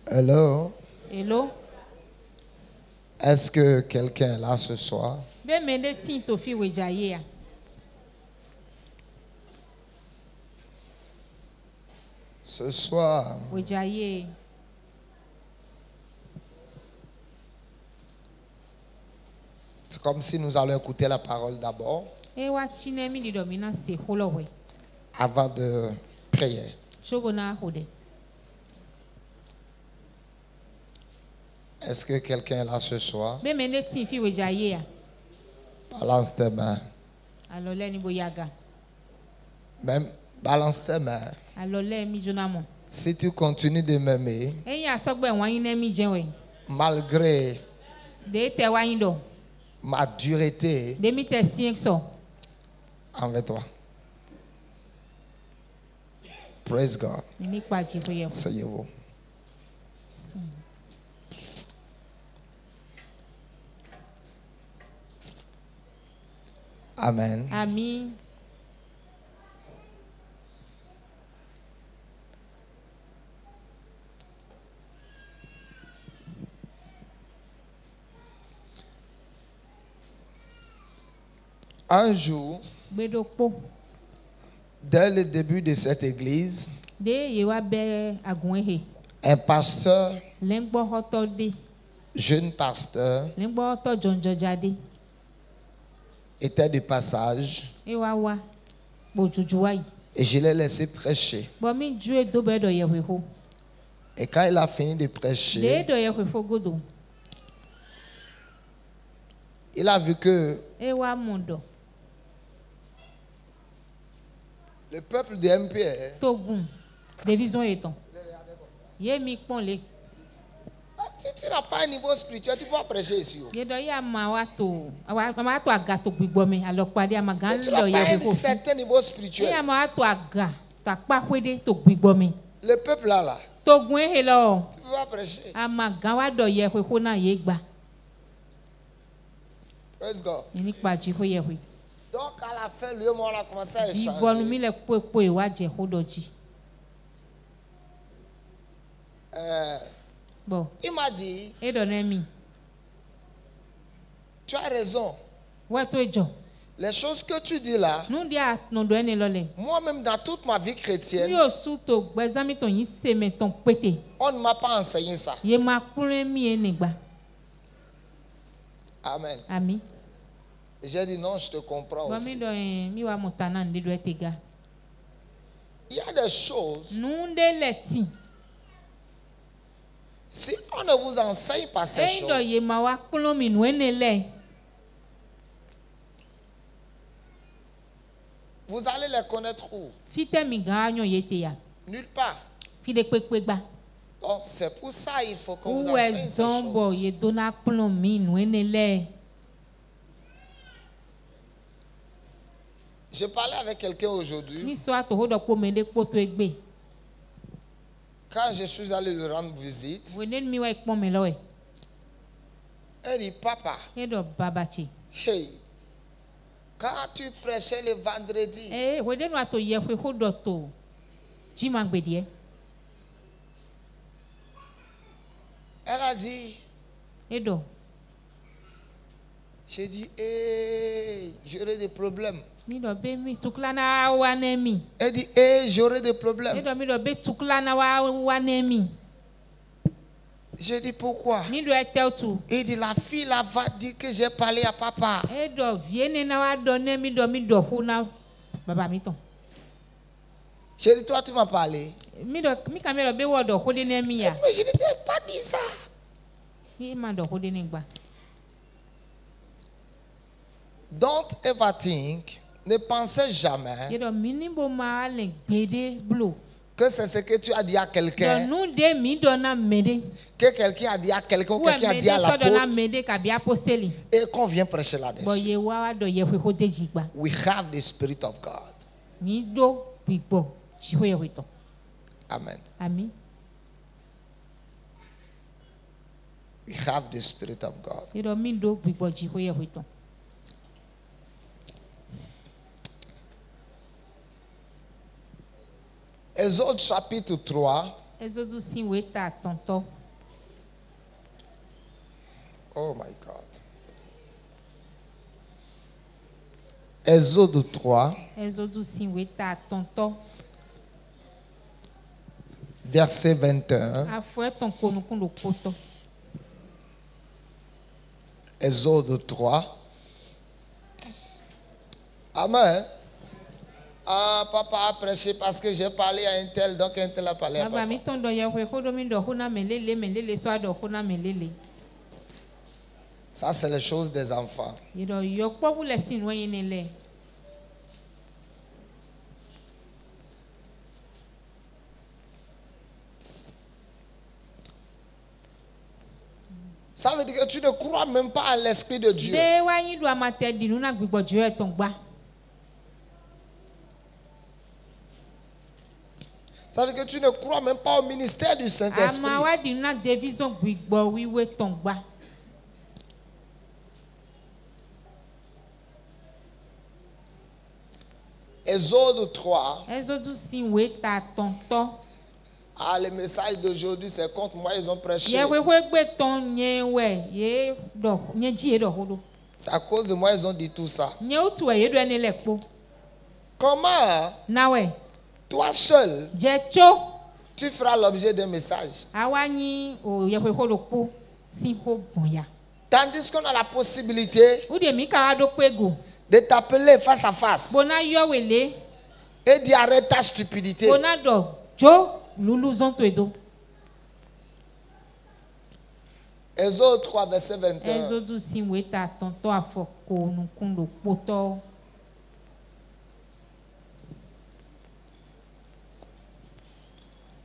Hello. Hello. Est-ce que quelqu'un est là ce soir? Ce soir, c'est comme si nous allons écouter la parole d'abord avant de prier. Est-ce que quelqu'un est là ce soir? Balance tes mains. Même balance tes mains. Si tu continues de m'aimer, malgré ma dureté envers toi. Praise God. Asseyez-vous. Amen. Amen. Un jour, dès le début de cette église, un pasteur, jeune pasteur, était de passage et je l'ai laissé prêcher. Et quand il a fini de prêcher, il a vu que le peuple de MPR, si tu n'as pas un niveau spirituel, tu peux pas prêcher ici. Si tu n'as pas un certain niveau spirituel, le peuple là, tu ne peux pas prêcher. Praise God. Donc à la fin, lui et moi, on a commencé à échanger. Il m'a dit, tu as raison. Les choses que tu dis là, moi-même dans toute ma vie chrétienne, on ne m'a pas enseigné ça. Amen. Amen. J'ai dit non, je te comprends aussi. Il y a des choses, si on ne vous enseigne pas ces choses, vous allez les connaître où? Nulle part. Donc c'est pour ça qu'il faut qu'on vous enseigne ces choses. Je parlais avec quelqu'un aujourd'hui. Quand je suis allé lui rendre visite, elle dit, papa, hey, quand tu prêchais le vendredi, elle a dit, j'ai dit, hey, j'aurai des problèmes. Elle dit, hey, j'aurai des problèmes. J'ai dit, pourquoi? Il dit, la fille là va dire que j'ai parlé à papa. J'ai dit, toi tu m'as parlé. Mais je ne t'ai pas dit ça. Don't ever think, ne pensez jamais que c'est ce que tu as dit à quelqu'un, que quelqu'un a dit à quelqu'un ou quelqu'un a dit à l'apôtre et qu'on vient prêcher là-dessus. We have the Spirit of God. Amen. Amen. We have the Spirit of God. Exode chapitre 3. Oh my God. Exode 3. Verset 21. Exode 3. Amen. Ah, papa a prêché parce que j'ai parlé à un tel, donc un tel a parlé à papa. Ça, c'est les choses des enfants. Ça veut dire que tu ne crois même pas à l'Esprit de Dieu. Ça veut dire que tu ne crois même pas au ministère du Saint-Esprit. Exode 3. Ah, le message d'aujourd'hui, c'est contre moi, ils ont prêché. C'est à cause de moi, ils ont dit tout ça. Comment? Toi seul, tu feras l'objet d'un message. Tandis qu'on a la possibilité de t'appeler face à face et d'y arrêter ta stupidité. Exode 3, verset 21.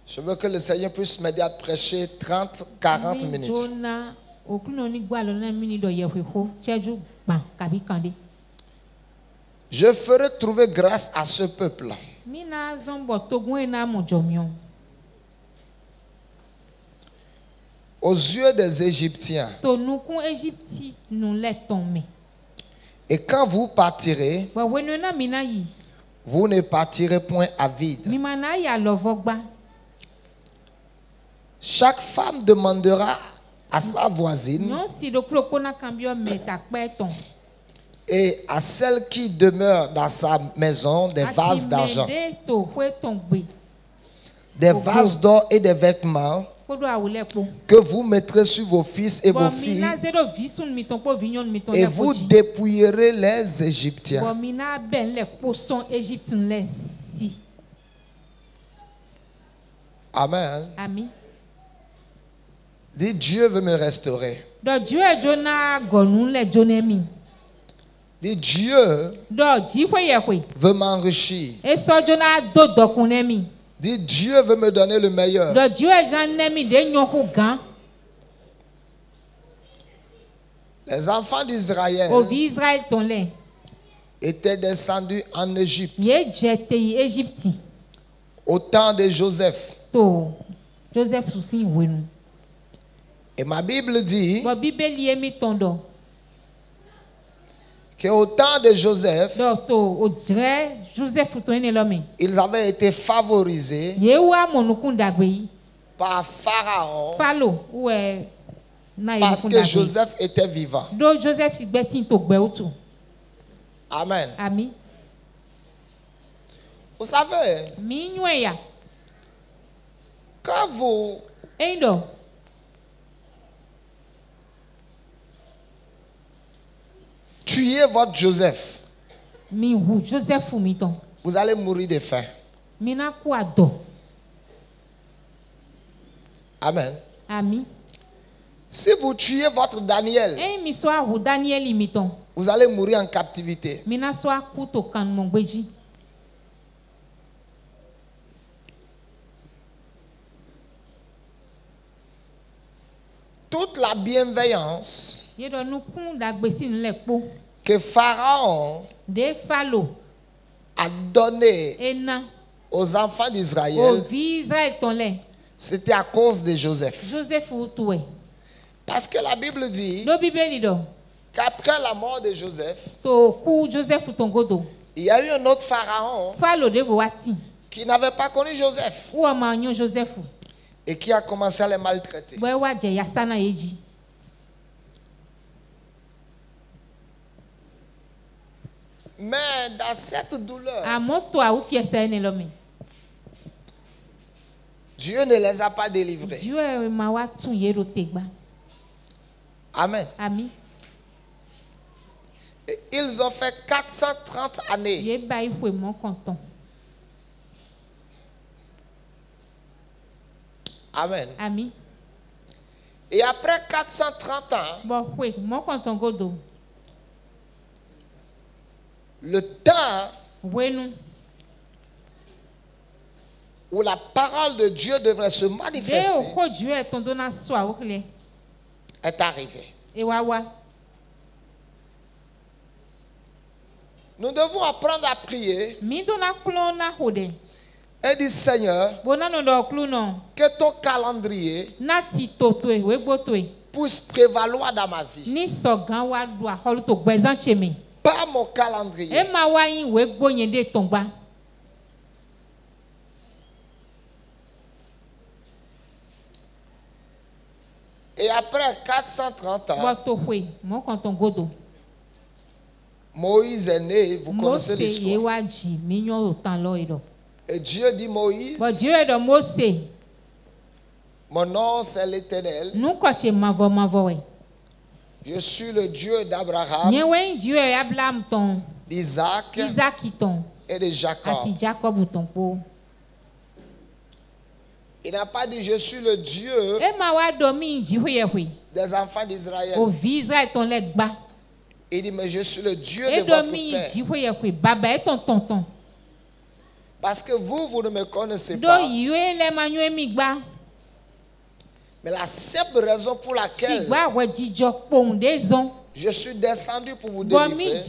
Je veux que le Seigneur puisse m'aider à prêcher 30-40 minutes. Je ferai trouver grâce à ce peuple. Aux yeux des Égyptiens. Et quand vous partirez, vous ne partirez point à vide. Chaque femme demandera à sa voisine et à celle qui demeure dans sa maison des vases d'argent, des vases d'or et des vêtements que vous mettrez sur vos fils et vos filles, et vous dépouillerez les Égyptiens. Amen. Amen. Dis, Dieu veut me restaurer. Dis, Dieu veut m'enrichir. Dis, Dieu veut me donner le meilleur. Les enfants d'Israël étaient descendus en Égypte au temps de Joseph. Et ma Bible dit qu'au temps de Joseph, ils avaient été favorisés par Pharaon parce que Joseph était vivant. Amen. Amen. Vous savez, quand vous tuez votre Joseph, vous allez mourir de faim. Amen. Amen. Si vous tuez votre Daniel, vous allez mourir en captivité. Toute la bienveillance que Pharaon a donnée aux enfants d'Israël, c'était à cause de Joseph. Parce que la Bible dit qu'après la mort de Joseph, il y a eu un autre Pharaon qui n'avait pas connu Joseph et qui a commencé à les maltraiter. Mais dans cette douleur, Dieu ne les a pas délivrés. Amen. Et ils ont fait 430 années. Amen. Et après 430 ans, le temps où la parole de Dieu devrait se manifester est arrivé. Nous devons apprendre à prier et dire, Seigneur, que ton calendrier puisse prévaloir dans ma vie. Pas mon calendrier. Et après 430 ans, Moïse est né, vous connaissez l'histoire. Et Dieu dit Moïse, mon nom c'est l'Éternel. Je suis le Dieu d'Abraham, d'Isaac et de Jacob. Il n'a pas dit je suis le Dieu des enfants d'Israël. Il dit mais je suis le Dieu de votre père. Parce que vous ne me connaissez pas. Mais la simple raison pour laquelle je suis descendu pour vous délivrer,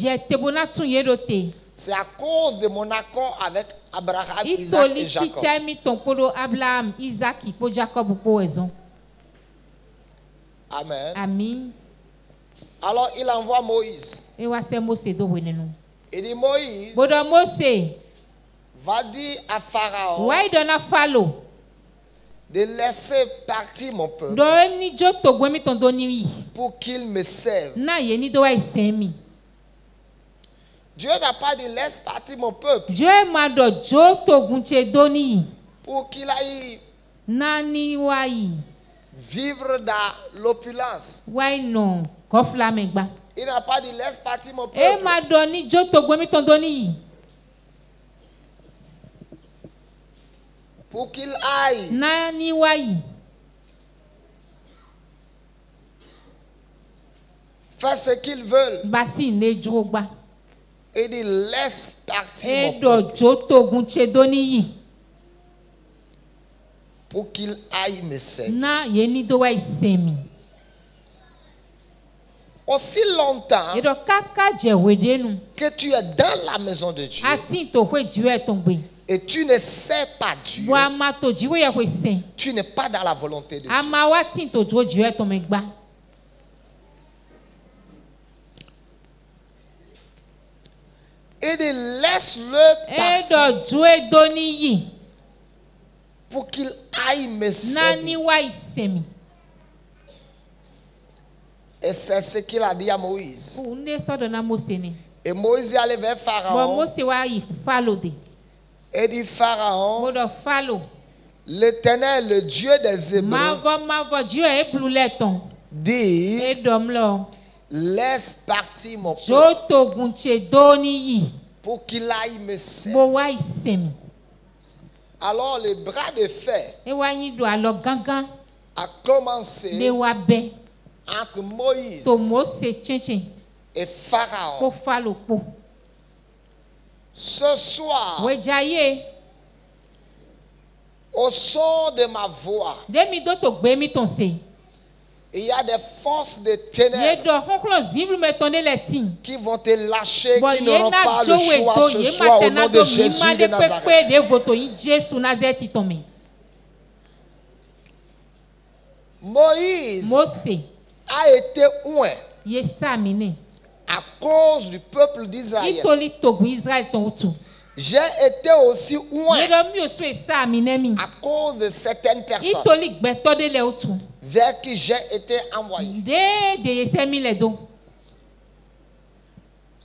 c'est à cause de mon accord avec Abraham, Isaac et Jacob. Amen. Alors il envoie Moïse. Il dit Moïse, va dire à Pharaon de laisser partir mon peuple pour qu'il me serve. Dieu n'a pas dit laisse partir mon peuple pour qu'il aille vivre dans l'opulence. Il n'a pas dit laisse partir mon peuple pour qu'il aille faire ce qu'ils veulent. Il dit laisse partir mon peuple pour qu'il aille me servir. Aussi longtemps que tu es dans la maison de Dieu et tu ne sais pas Dieu, tu n'es pas dans la volonté de Dieu. Et laisse-le partir pour qu'il aille me servir. Et c'est ce qu'il a dit à Moïse. Et Moïse est allé vers Pharaon. Et dit Pharaon, l'Éternel, le Dieu des Hébreux, dit, laisse partir mon peuple pour qu'il aille me servir. Alors le bras de fer a commencé entre Moïse et Pharaon. Ce soir, au son de ma voix, il y a des forces de ténèbres qui vont te lâcher, qui n'auront pas le choix ce soir au nom de Jésus de Nazareth. Moïse a été oint à cause du peuple d'Israël. J'ai été aussi oint à cause de certaines personnes vers qui j'ai été envoyé.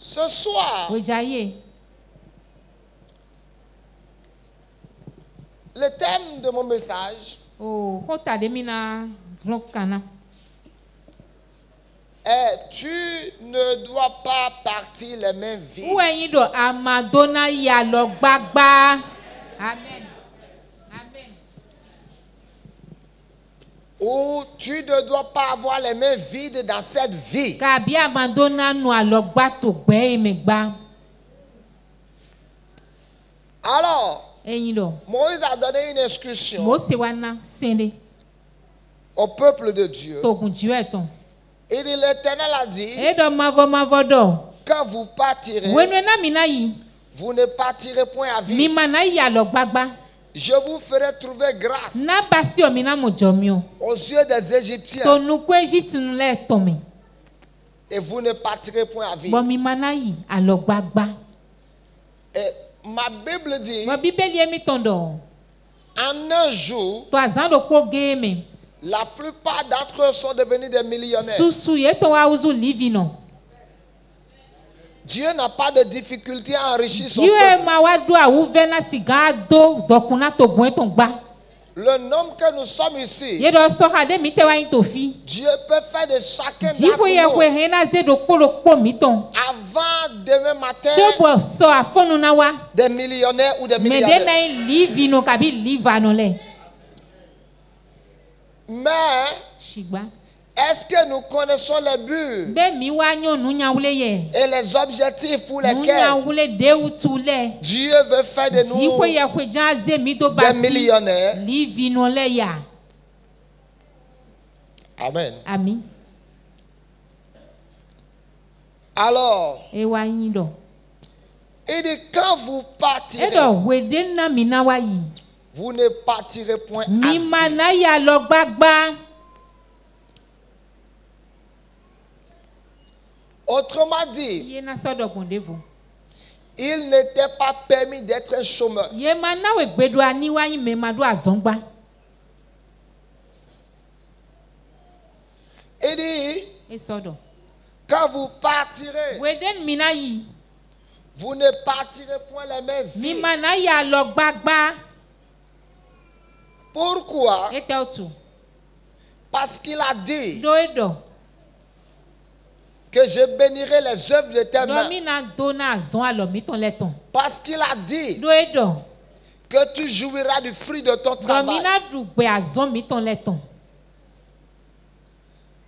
Ce soir, le thème de mon message est tu ne dois pas partir les mains vides. Amen. Amen. Ou tu ne dois pas avoir les mains vides dans cette vie. Alors, Moïse a donné une instruction au peuple de Dieu. Et l'Éternel a dit, quand vous partirez, vous ne partirez point à vide. Je vous ferai trouver grâce aux yeux des Égyptiens. Et vous ne partirez point à vide. Et ma Bible dit, en un jour, la plupart d'entre eux sont devenus des millionnaires. Dieu n'a pas de difficulté à enrichir son peuple. Le nombre que nous sommes ici, Dieu peut faire de chacun d'entre nous, avant demain matin, des millionnaires ou des milliardaires. Mais est-ce que nous connaissons les buts et les objectifs pour lesquels Dieu veut faire de nous des millionnaires? Amen. Amen. Alors, il dit quand vous partirez, vous ne partirez point à vide. Autrement dit, il n'était pas permis d'être un chômeur. Il dit, quand vous partirez, vous ne partirez point les mains vides. Pourquoi? Parce qu'il a dit que je bénirai les œuvres de tes mains. Parce qu'il a dit que tu jouiras du fruit de ton travail.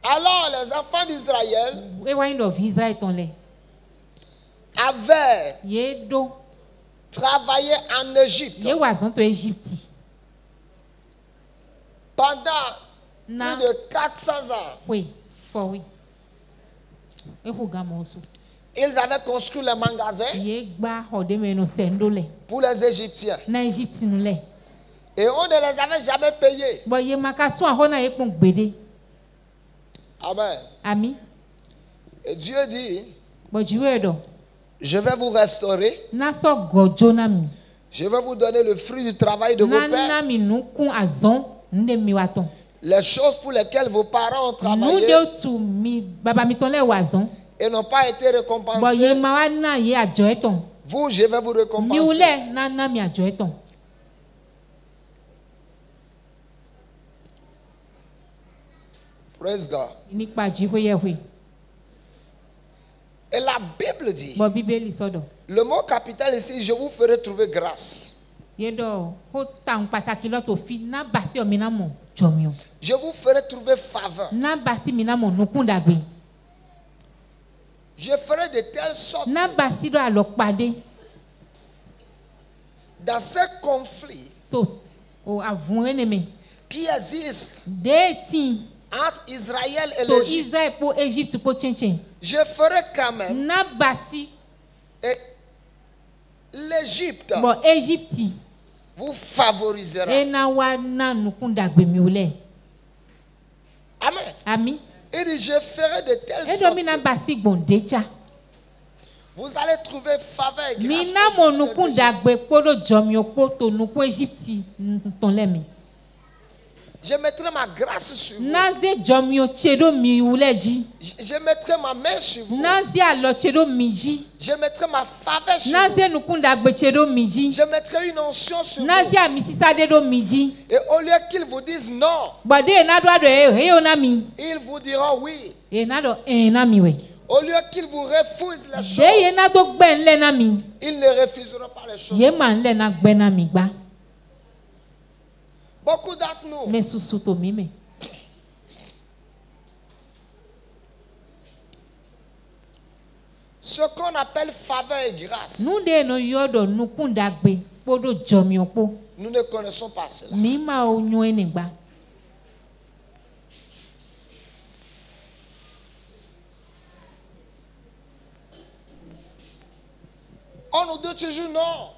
Alors les enfants d'Israël avaient travaillé en Égypte pendant plus de 400 ans. Ils avaient construit les magasins pour les Égyptiens. Et on ne les avait jamais payés. Amen. Amen. Et Dieu dit, je vais vous restaurer. Je vais vous donner le fruit du travail de vos pères. Les choses pour lesquelles vos parents ont travaillé et n'ont pas été récompensés, vous, je vais vous récompenser. Praise God. Et la Bible dit, le mot capital ici, je vous ferai trouver grâce. Je vous ferai trouver faveur. Je ferai de telle sorte dans ces conflits qui existent entre Israël et l'Égypte, je ferai quand même et l'Égypte vous favorisera. Amen. Amen. Il dit, je ferai de telle sorte que vous allez trouver faveur et grâce aux yeux des Égyptiens. Je mettrai ma grâce sur vous. Je mettrai ma main sur vous. Je mettrai ma faveur sur vous. Je mettrai une onction sur vous. Et au lieu qu'ils vous disent non, ils vous diront oui. Au lieu qu'ils vous refusent les choses, ils ne refuseront pas les choses. Beaucoup d'entre nous, ce qu'on appelle faveur et grâce, nous ne connaissons pas cela. On nous dit toujours non.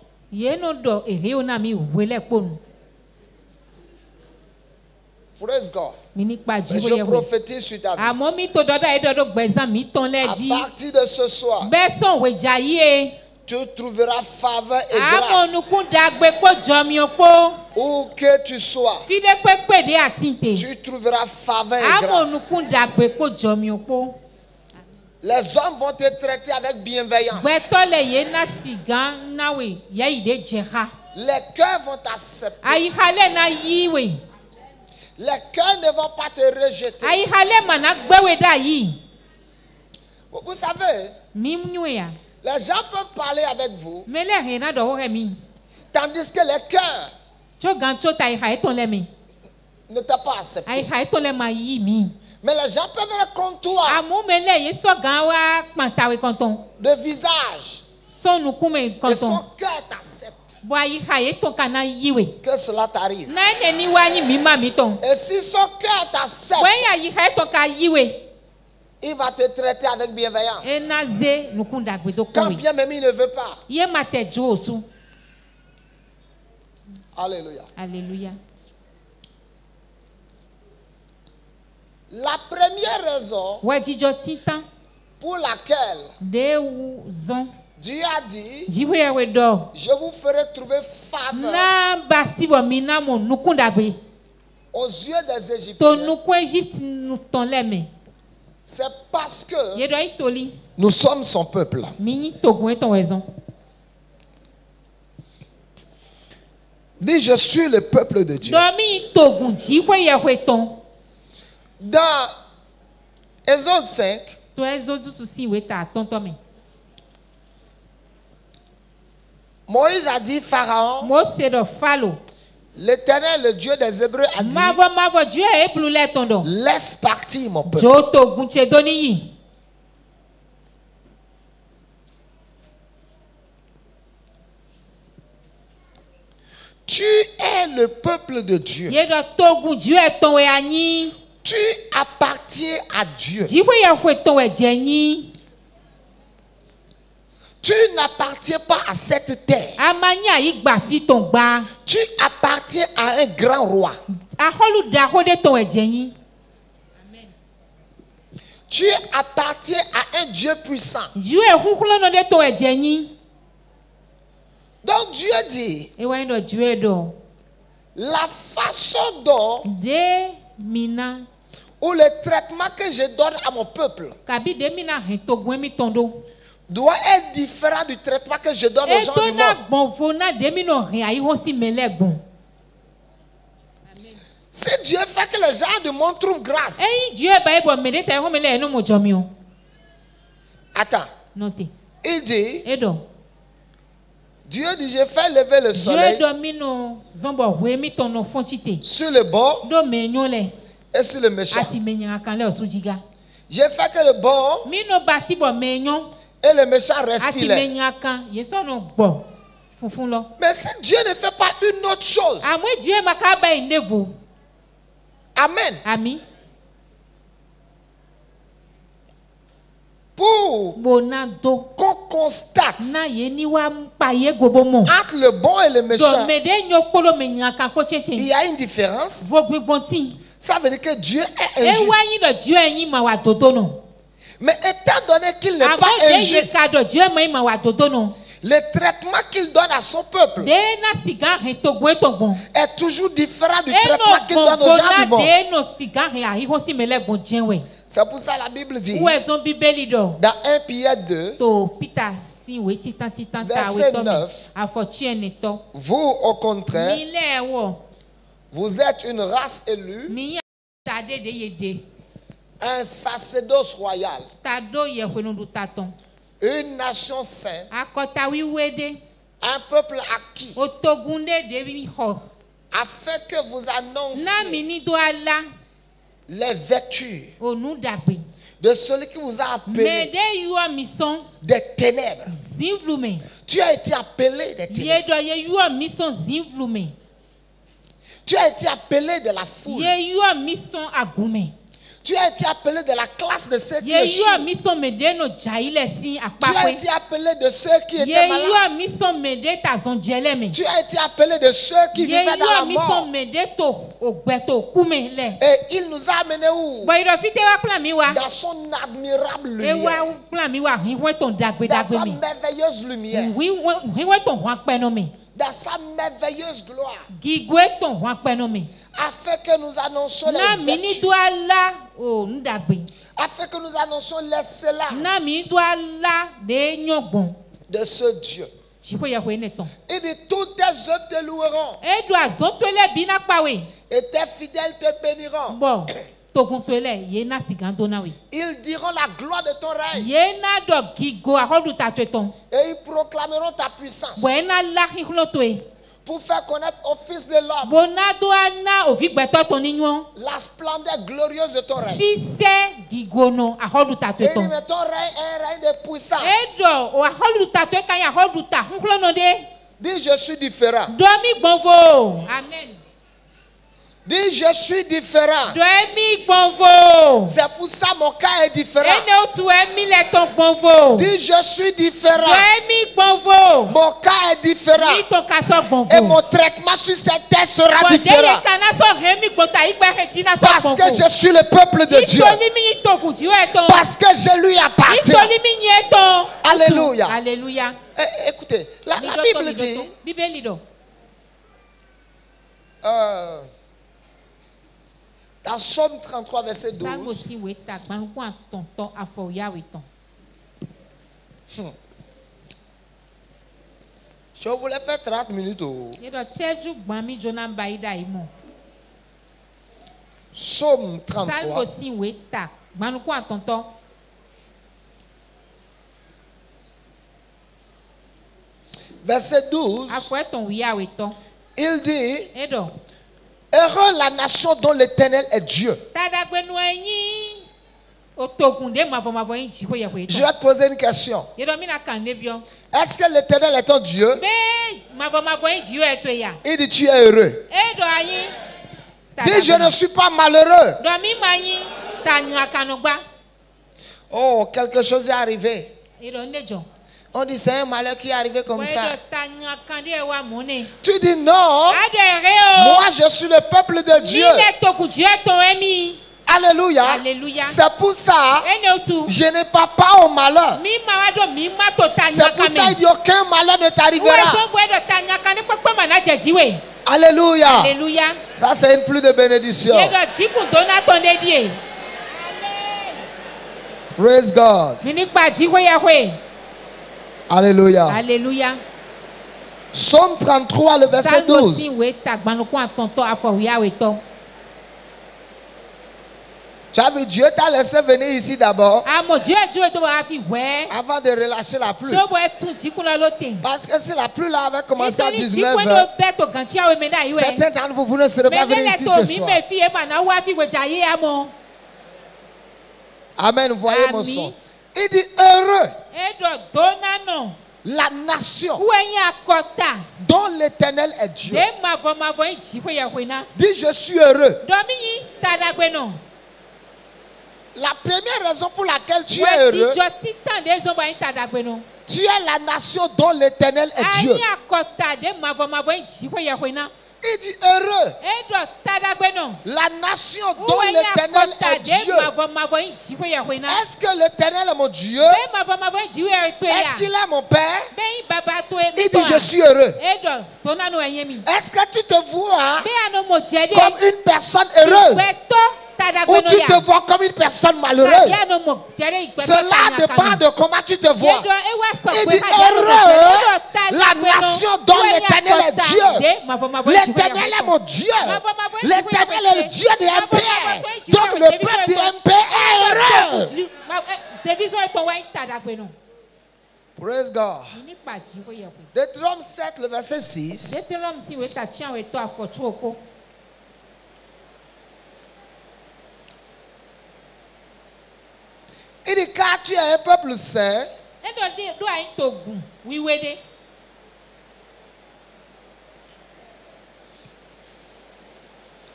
Praise God. Je prophétise sur ta vie. À partir de ce soir, tu trouveras faveur et grâce. Où que tu sois, tu trouveras faveur et grâce. Les hommes vont te traiter avec bienveillance. Les cœurs vont t'accepter. Les cœurs ne vont pas te rejeter. Vous savez, les gens peuvent parler avec vous, tandis que les cœurs ne t'ont pas accepté. Mais les gens peuvent être contre toi. De visage. Et son cœur t'accepte. Que cela t'arrive. Et si son cœur t'accepte, il va te traiter avec bienveillance. Quand bien même il ne veut pas. Alléluia. Alléluia. La première raison pour laquelle Dieu a dit, je vous ferai trouver faveur aux yeux des Égyptiens. C'est parce que nous sommes son peuple. Dis, je suis le peuple de Dieu. Dans Exode 5, Moïse a dit Pharaon, l'Éternel, le Dieu des Hébreux, a dit, laisse partir mon peuple. Tu es le peuple de Dieu. Tu appartiens à Dieu. Tu n'appartiens pas à cette terre. Tu appartiens à un grand roi. Tu appartiens à un Dieu puissant. Donc Dieu dit, la façon dont ou le traitement que je donne à mon peuple doit être différent du traitement que je donne aux gens du monde. Si Dieu fait que les gens du monde trouvent grâce, attends, il dit, Dieu dit, je fais lever le soleil sur le bon et sur le méchant. J'ai fait que le bon et le méchant respirent. Mais si Dieu ne fait pas une autre chose, amen. Pour qu'on constate entre le bon et le méchant, il y a une différence. Ça veut dire que Dieu est injuste. Mais étant donné qu'il n'est pas injuste, le traitement qu'il donne à son peuple est toujours différent du traitement qu'il donne aux gens du monde. C'est pour ça que la Bible dit dans 1 Pierre 2, verset 9, vous au contraire, vous êtes une race élue, un sacerdoce royal, une nation sainte, un peuple acquis, afin que vous annonciez les vertus de celui qui vous a appelé des ténèbres. Tu as été appelé des ténèbres. Tu as été appelé de la foule. Tu as été appelé de la classe de ceux qui échouent. Tu as été appelé de ceux qui étaient malades. Tu as été appelé de ceux qui vivaient dans la mort. Et il nous a amenés où? Dans son admirable lumière. Dans sa merveilleuse lumière. Dans sa merveilleuse gloire. Afin que nous annoncions les vertus. Afin que nous annoncions l'excellence de ce Dieu. Et de toutes tes œuvres te loueront. Et tes fidèles te béniront. Ils diront la gloire de ton règne. Et ils proclameront ta puissance. Pour faire connaître au Fils de l'homme la splendeur glorieuse de ton règne. Et dit, mais ton règne est un règne de puissance. Dis, je suis différent. Amen. Dis, je suis différent. C'est pour ça mon cas est différent. Dis, je suis différent. Mon cas est différent. Et mon traitement sur cette terre sera différent. Parce que je suis le peuple de Dieu. Parce que je lui appartiens. Alléluia. Alléluia. Écoutez, la Bible dit... Dans Somme 33, verset 12. Je voulais faire 30 minutes. Somme 33. Verset 12. Il dit... Heureux la nation dont l'Éternel est Dieu. Je vais te poser une question. Est-ce que l'Éternel est ton Dieu? Il dit tu es heureux. Dis je ne suis pas malheureux. Oh, quelque chose est arrivé. On dit c'est un malheur qui est arrivé comme ça. Tu dis non. Moi je suis le peuple de Dieu. Alléluia. C'est pour ça je n'ai pas peur au malheur. C'est pour ça il dit aucun malheur ne t'arrivera. Alléluia. Ça c'est une pluie de bénédiction. Praise God. Alléluia. Alléluia. Somme 33, le verset 12. Tu as vu, Dieu t'a laissé venir ici d'abord avant de relâcher la pluie. Parce que si la pluie là avait commencé à 19h, certains d'entre vous ne seraient pas venus ici ce soir. Amen, vous voyez mon son. Il dit heureux la nation dont l'Éternel est Dieu. Dis je suis heureux. La première raison pour laquelle tu es heureux, tu es la nation dont l'Éternel est Dieu. Il dit heureux la nation dont l'Éternel est Dieu. Est-ce que l'Éternel est mon Dieu? Est-ce qu'il est mon Père? Il dit je suis heureux. Est-ce que tu te vois comme une personne heureuse? Ou tu te vois comme une personne malheureuse? Cela dépend de comment tu te vois. Il dit heureux la nation dont l'Éternel est Dieu. L'Éternel est mon Dieu. L'Éternel est le Dieu des MP. Donc le peuple des MP est heureux. Praise God. Deutéronome 7, le verset 6. Il dit car tu es un peuple saint.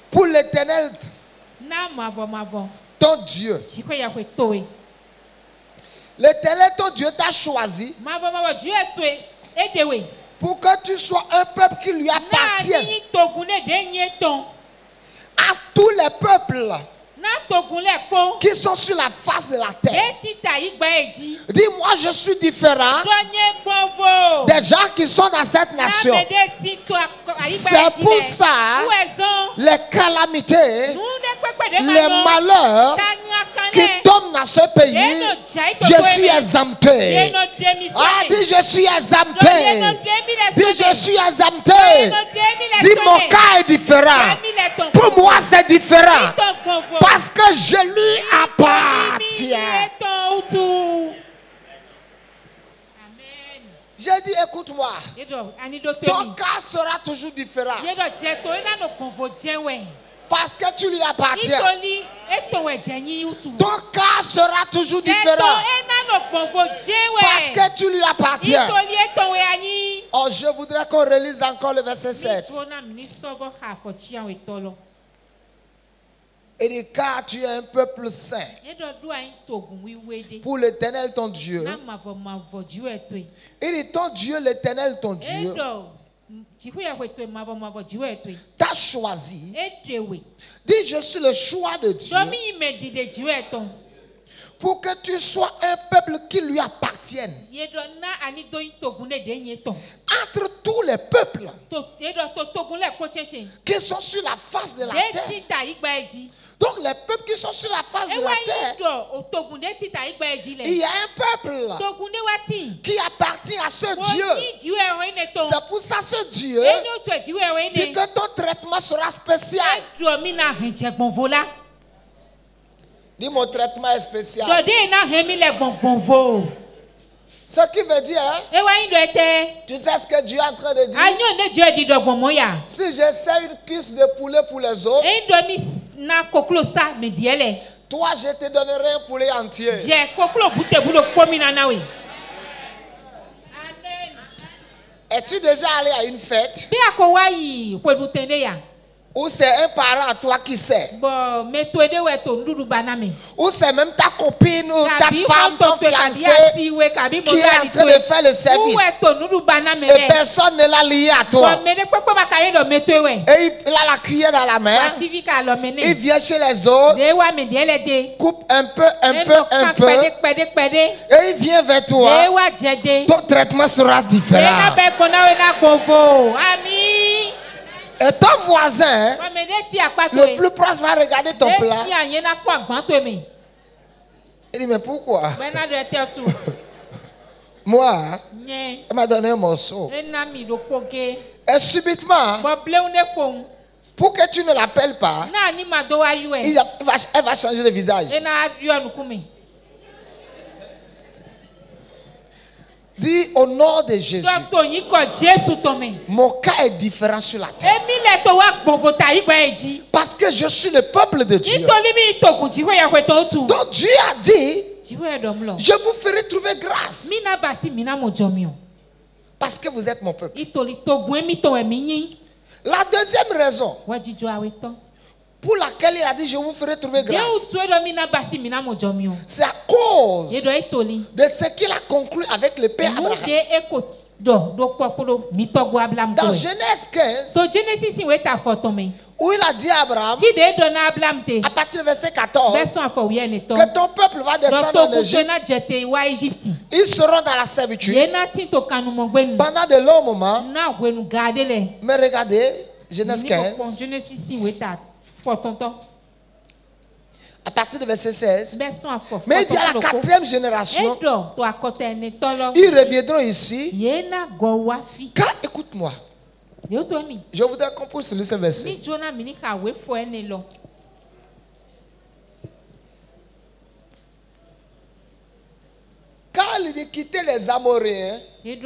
Pour l'Éternel, ton Dieu. L'Éternel, ton Dieu, t'a choisi pour que tu sois un peuple qui lui appartienne. À tous les peuples qui sont sur la face de la terre. Dis-moi, je suis différent des gens qui sont dans cette nation. C'est pour ça les calamités, les malheurs qui tombent dans ce pays, je suis exempté. Ah, dis je suis exempté. Dis je suis exempté. Dis mon cas est différent. Pour moi c'est différent. Parce que je lui appartiens. J'ai dit, écoute-moi. Ton cas sera toujours différent. Parce que tu lui appartiens. Ton cas sera toujours différent. Parce que tu lui appartiens. Oh, je voudrais qu'on relise encore le verset 7. Et dit, car tu es un peuple saint pour l'Éternel ton Dieu. Il dit, ton Dieu, l'Éternel ton Dieu, t'a choisi. Dis, je suis le choix de Dieu. Pour que tu sois un peuple qui lui appartienne. Entre tous les peuples qui sont sur la face de la terre. Donc les peuples qui sont sur la face de la terre, il y a un peuple qui appartient à ce Dieu. C'est pour ça ce Dieu dit que ton traitement sera spécial. Dis mon traitement est spécial. Ce qui veut dire, tu sais ce que Dieu est en train de dire? Si j'essaie une cuisse de poulet pour les autres, toi je te donnerai un poulet entier. Es-tu déjà allé à une fête ou c'est un parent à toi qui sait? Ou c'est même ta copine ou ta femme, ton fiancé qui est en train de faire le service et personne ne l'a lié à toi. Et il a la cuillère dans la main. Il vient chez les autres, coupe un peu et il vient vers toi. Ton traitement sera différent. Et ton voisin, le plus proche, va regarder ton plat. Il dit, mais pourquoi? Moi, elle m'a donné un morceau. Et subitement, pour que tu ne l'appelles pas, elle va changer de visage. Dis au nom de Jésus. Mon cas est différent sur la terre. Parce que je suis le peuple de Dieu. Donc Dieu a dit, je vous ferai trouver grâce. Parce que vous êtes mon peuple. La deuxième raison pour laquelle il a dit je vous ferai trouver grâce, c'est à cause de ce qu'il a conclu avec le père Abraham. Dans Genèse 15, où il a dit à Abraham, à partir du verset 14, que ton peuple va descendre en Égypte, ils seront dans la servitude pendant de longs moments. Mais regardez, Genèse 15, à partir du verset 16, mais il dit à la 4e génération, ils reviendront ici. Car écoute-moi, je voudrais qu'on puisse lire ce verset. Car l'iniquité les Amoréens n'est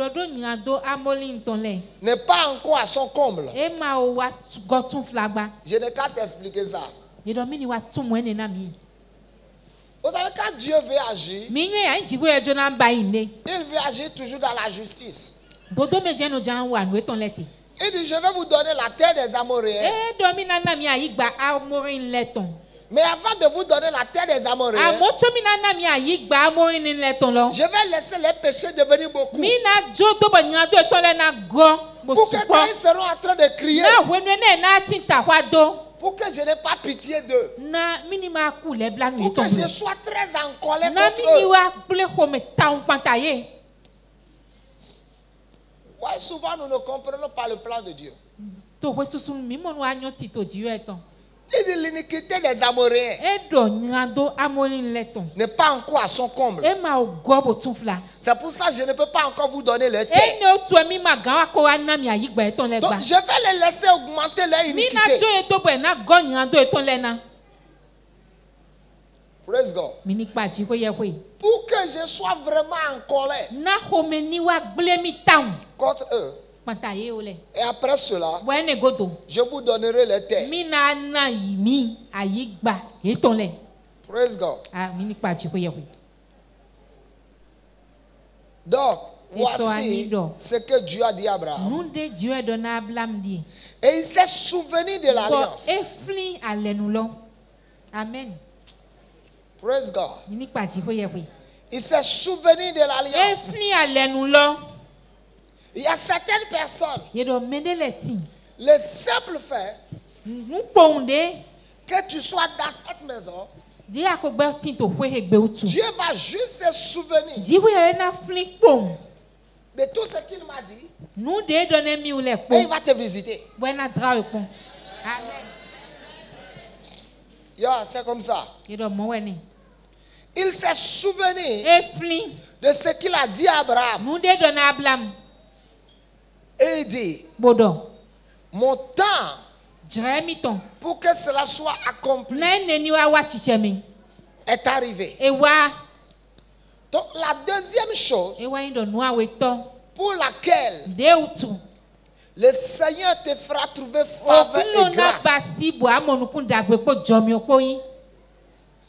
pas encore à son comble. Je n'ai qu'à t'expliquer ça. Vous savez, quand Dieu veut agir, il veut agir toujours dans la justice. Il dit, je vais vous donner la terre des Amoréens. Mais avant de vous donner la terre des Amoréens, je vais laisser les péchés devenir beaucoup. Pour que quand ils seront en train de crier, pour que je n'ai pas pitié d'eux, pour que je sois très en colère contre eux. Ouais, souvent nous ne comprenons pas le plan de Dieu. Il dit l'iniquité des Amoréens n'est pas encore à son comble. C'est pour ça que je ne peux pas encore vous donner le terre. Donc je vais les laisser augmenter leur iniquité. Praise God. Pour que je sois vraiment en colère contre eux. Et après cela, je vous donnerai les terres. Praise God. Donc, voici ce que Dieu a dit à Abraham. Et il s'est souvenu de l'alliance. Amen. Praise God. Il s'est souvenu de l'alliance. Il y a certaines personnes, le simple fait que tu sois dans cette maison, Dieu va juste se souvenir de tout ce qu'il m'a dit et il va te visiter. Amen. C'est comme ça. Il s'est souvenu de ce qu'il a dit à Abraham. Et il dit, mon temps pour que cela soit accompli est arrivé. Donc la deuxième chose pour laquelle le Seigneur te fera trouver faveur et grâce,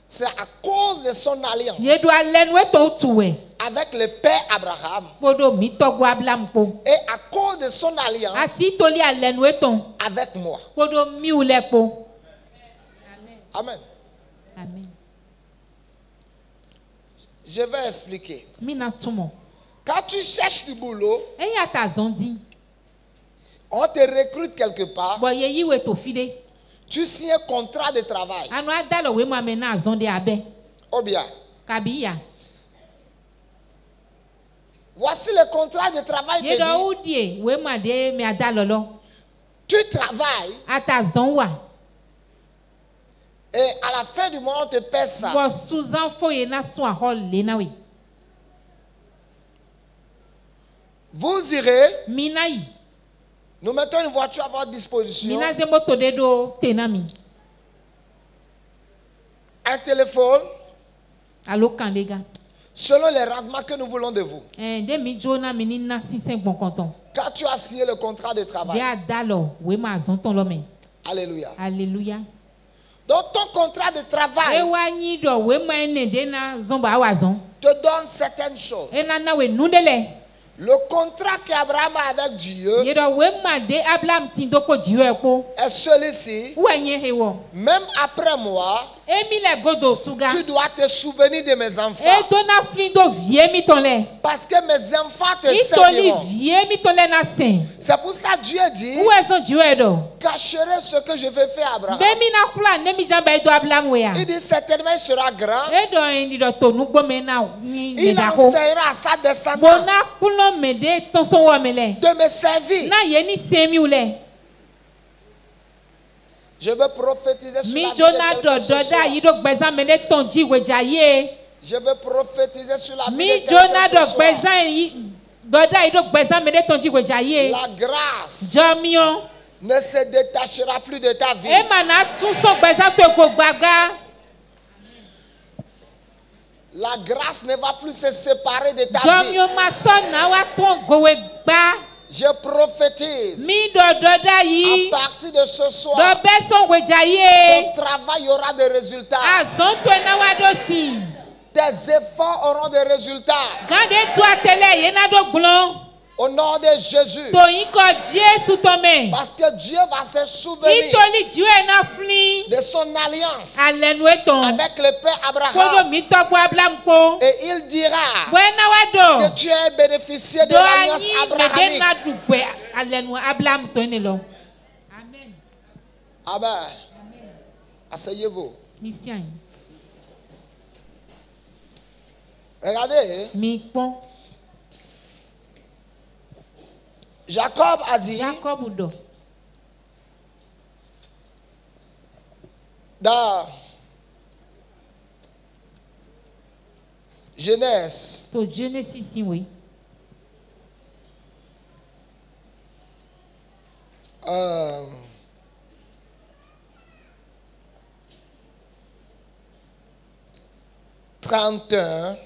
c'est à cause de son alliance avec le père Abraham et à cause de son alliance avec moi. Amen. Amen. Je vais expliquer. Quand tu cherches du boulot, on te recrute quelque part. Tu signes un contrat de travail. Ou bien. Voici le contrat de travail que dit. Tu travailles. Et à la fin du mois, on te paie ça. Vous irez. Nous mettons une voiture à votre disposition. Un téléphone. Selon les rendements que nous voulons de vous. Quand tu as signé le contrat de travail. Alléluia. Alléluia. Donc ton contrat de travail te donne certaines choses. Le contrat qu'Abraham a avec Dieu est celui-ci. Même après moi, Tu dois te souvenir de mes enfants. Parce que mes enfants te serviront. C'est pour ça que Dieu dit, cacherai ce que je vais faire à Abraham. Il dit certainement il sera grand. Il enseignera à sa descendance de me servir. Je veux prophétiser sur la vie de quelqu'un ce soir. Je veux prophétiser sur la vie de quelqu'un ce soir. La grâce ne se détachera plus de ta vie. La grâce ne va plus se séparer de ta vie. Je prophétise. À partir de ce soir, ton travail aura des résultats. Tes efforts auront des résultats. Au nom de Jésus. Parce que Dieu va se souvenir de son alliance avec le père Abraham. Et il dira que tu es bénéficié de l'alliance abrahamique. Amen. Asseyez-vous. Regardez. Jacob a dit dans Genèse, oui. 31.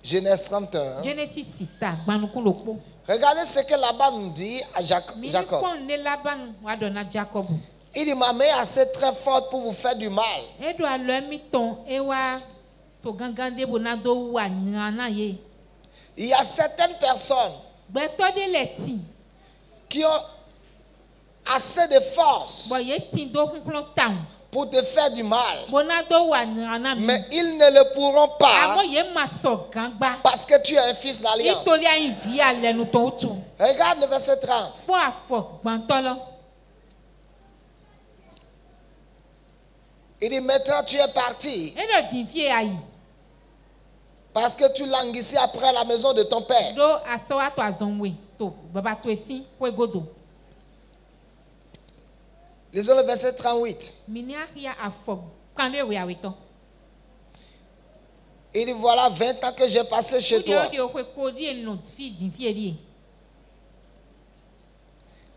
Genèse 31. Regardez ce que Laban nous dit à Jacob. Il dit, ma main est assez très forte pour vous faire du mal. Il y a certaines personnes qui ont assez de force pour te faire du mal. Mais ils ne le pourront pas parce que tu es un fils d'alliance. Regarde le verset 30. Il dit, maintenant tu es parti parce que tu languissais après la maison de ton père. Lisons le verset 38. Il dit, voilà 20 ans que j'ai passé chez toi.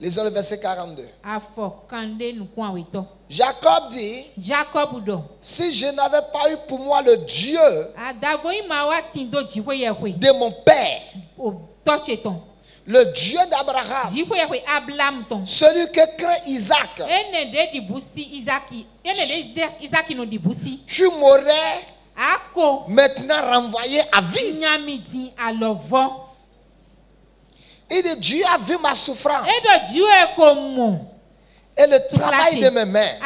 Lisons le verset 42. Jacob dit, si je n'avais pas eu pour moi le Dieu de mon père, le Dieu d'Abraham, celui que craint Isaac, tu m'aurais maintenant renvoyé à vie. Il dit, Dieu a vu ma souffrance et le travail de mes mains.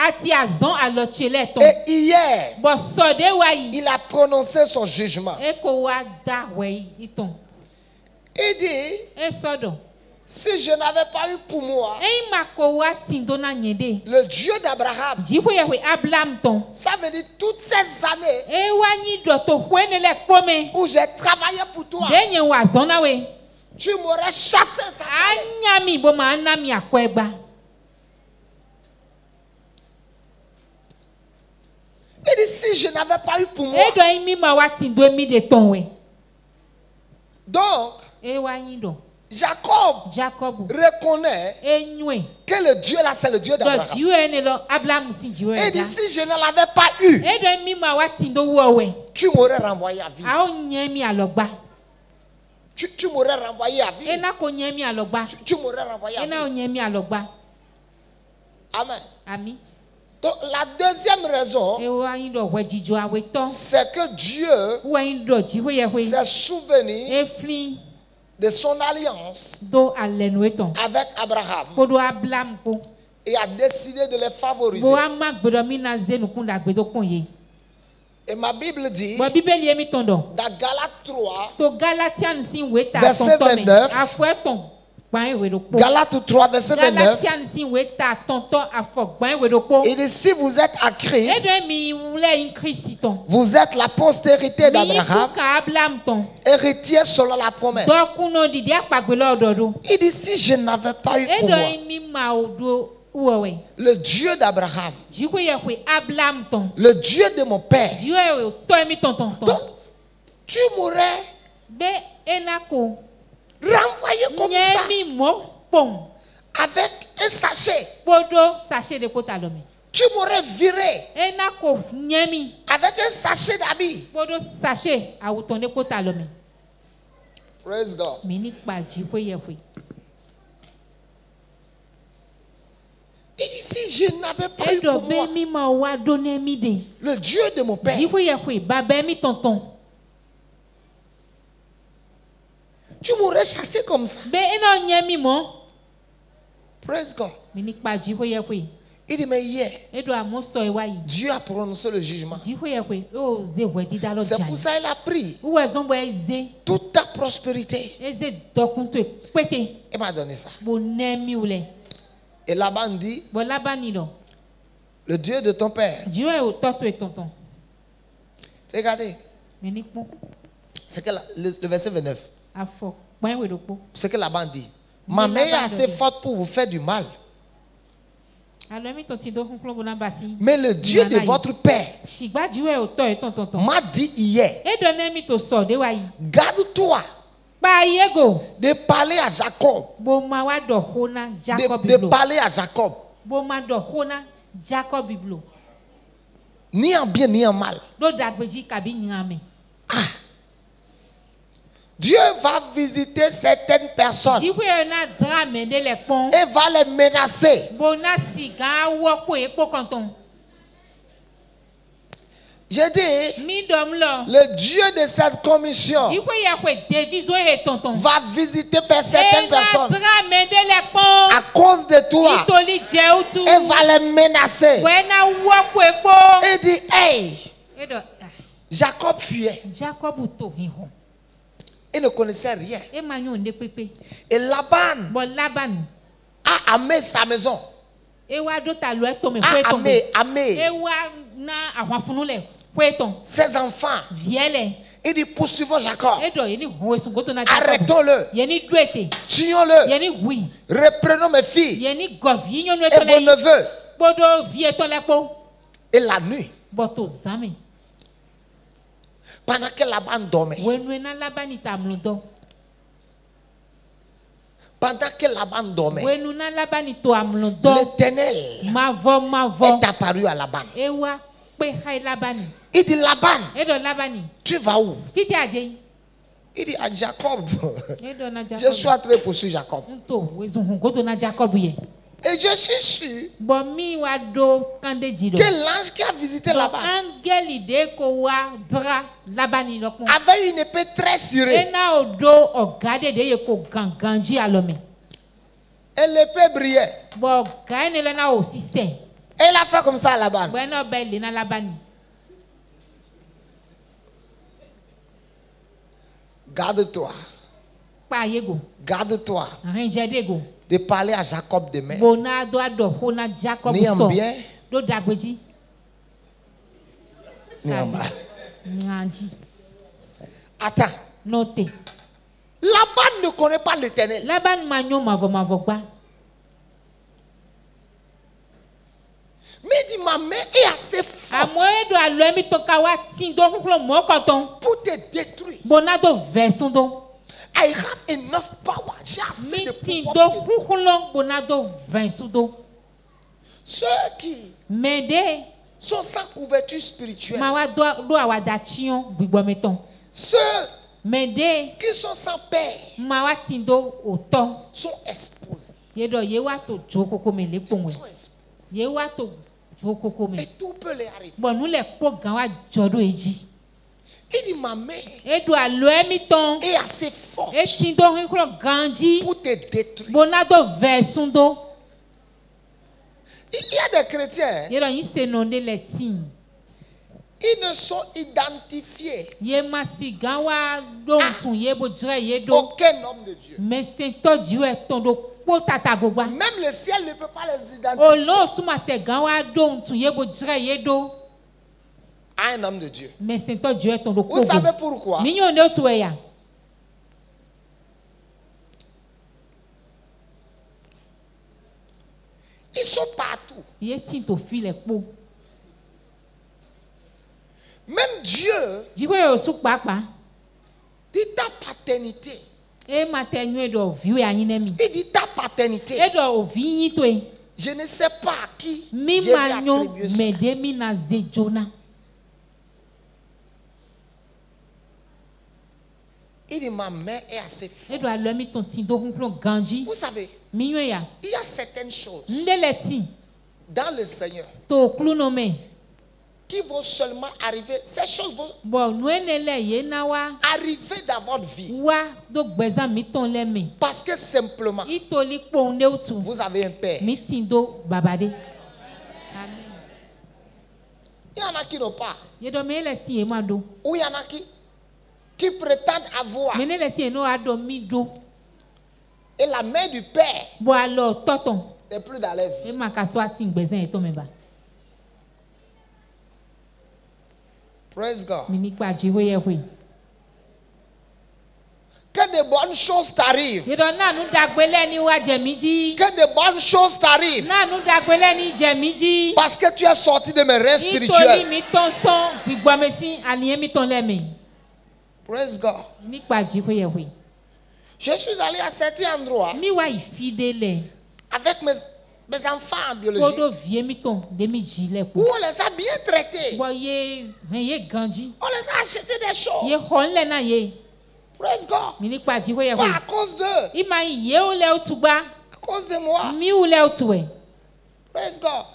Et hier, il a prononcé son jugement. Il dit, si je n'avais pas eu pour moi le Dieu d'Abraham, ça veut dire toutes ces années où j'ai travaillé pour toi, tu m'aurais chassé sans salaire. Il dit, si je n'avais pas eu pour moi. Donc, Jacob reconnaît que le Dieu là, c'est le Dieu d'Abraham. Et dit, si je ne l'avais pas eu, tu m'aurais renvoyé à vie. Tu m'aurais renvoyé à vie. Tu m'aurais renvoyé à vie. Amen. Donc la deuxième raison, c'est que Dieu s'est souvenu de son alliance avec Abraham et a décidé de les favoriser. Et ma Bible dit, dans Galates 3, verset 29, Galates 3, verset 29, il dit, si vous êtes à Christ, vous êtes la postérité d'Abraham, héritier selon la promesse. Il dit, si je n'avais pas eu pour moi le Dieu d'Abraham, le Dieu de mon père, donc tu m'aurais renvoyé comme ça avec un sachet. Tu m'aurais viré avec un sachet d'habits. Praise God. Il dit, si je n'avais pas eu pour moi le Dieu de mon père, tu m'aurais chassé comme ça. Praise God. Il dit, mais hier, Dieu a prononcé le jugement. C'est pour ça qu'il a pris toute ta prospérité et m'a donné ça. Et Laban dit, le Dieu de ton père. Regardez. C'est que le verset 29. C'est que Laban dit, ma main est assez forte pour vous faire du mal. Mais le Dieu de votre père m'a dit hier, garde-toi de parler à Jacob. De parler à Jacob. Ni en bien ni en mal. Ah. Dieu va visiter certaines personnes et va les menacer. J'ai dit, le Dieu de cette commission va visiter certaines personnes à cause de toi et va les menacer. Et dit, hey, Jacob fuyait. Il ne connaissait rien. Et Laban a amé sa maison. A amé ses enfants. Il dit, poursuivons Jacob. Arrêtons-le. Tuons-le. Reprenons mes filles et vos neveux. Et la nuit, pendant que Laban dormait, l'Éternel est apparu à Laban. Il dit, Laban, tu vas où? Il dit à Jacob, je suis en train de poursuivre Jacob. Et je suis sûr que l'ange qui a visité Laban avait une épée très cirée. Et l'épée brillait. Et il a fait comme ça à Laban. Garde-toi. Garde-toi de parler à Jacob demain. Ni en bien, ni en mal. Attends. Laban ne connaît pas l'Éternel. Mais il dit, ma main est assez forte pour te détruire. I have enough power. J'ai assez de pouvoir. Ceux qui sont sans couverture spirituelle, ceux qui sont sans père, sont exposés. Et tout peut les arriver. Il dit ma mère est assez forte pour te détruire. Il y a des chrétiens. Ils ne sont identifiés à aucun homme de Dieu. Même le ciel ne peut pas les identifier à un homme de Dieu. Vous savez pourquoi? Ils sont partout. Même Dieu dit ta paternité. Il dit ta paternité. Je ne sais pas à qui je vais attribuer ça. Il dit ma mère est assez forte. Vous savez, il y a certaines choses dans le Seigneur qui vont seulement arriver. Ces choses vont arriver dans votre vie. Parce que simplement, vous avez un père. Il y en a qui n'ont pas. Ou il y en a qui prétendent avoir. Et la main du père n'est plus dans leur vie. Praise God. Que de bonnes choses t'arrivent. Que de bonnes choses t'arrivent. Parce que tu es sorti de mes rêves spirituels. Praise God. Je suis allé à certains endroits avec mes enfants en biologie où on les a bien traités. On les a acheté des choses. Praise God. Pas à cause d'eux. À cause de moi. Praise God.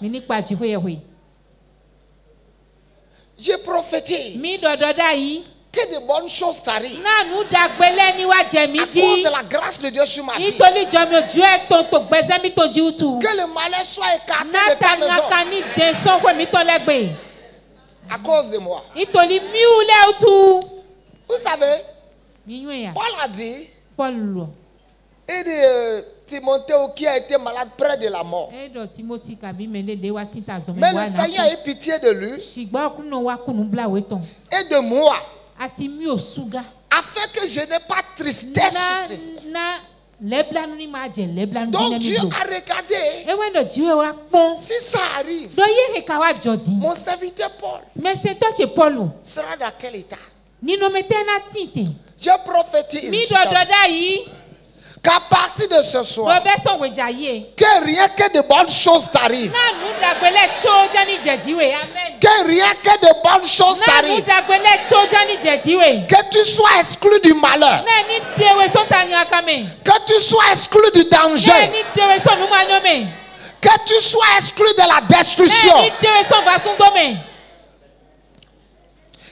Je prophétise que de bonnes choses t'arrivent. À cause de la grâce de Dieu sur ma vie. Que le malheur soit écarté de ta maison. À cause de moi. Vous savez, Paul a dit, et de Timothée qui a été malade près de la mort. Mais le Seigneur a eu pitié de lui et de moi, afin que je n'ai pas tristesse sur tristesse. Donc Dieu a regardé. Si ça arrive, mon serviteur Paul sera dans quel état? Je prophétise qu'à partir de ce soir, que rien que de bonnes choses t'arrivent. Que rien que de bonnes choses t'arrivent. Que tu sois exclu du malheur. Que tu sois exclu du danger. Que tu sois exclu de la destruction.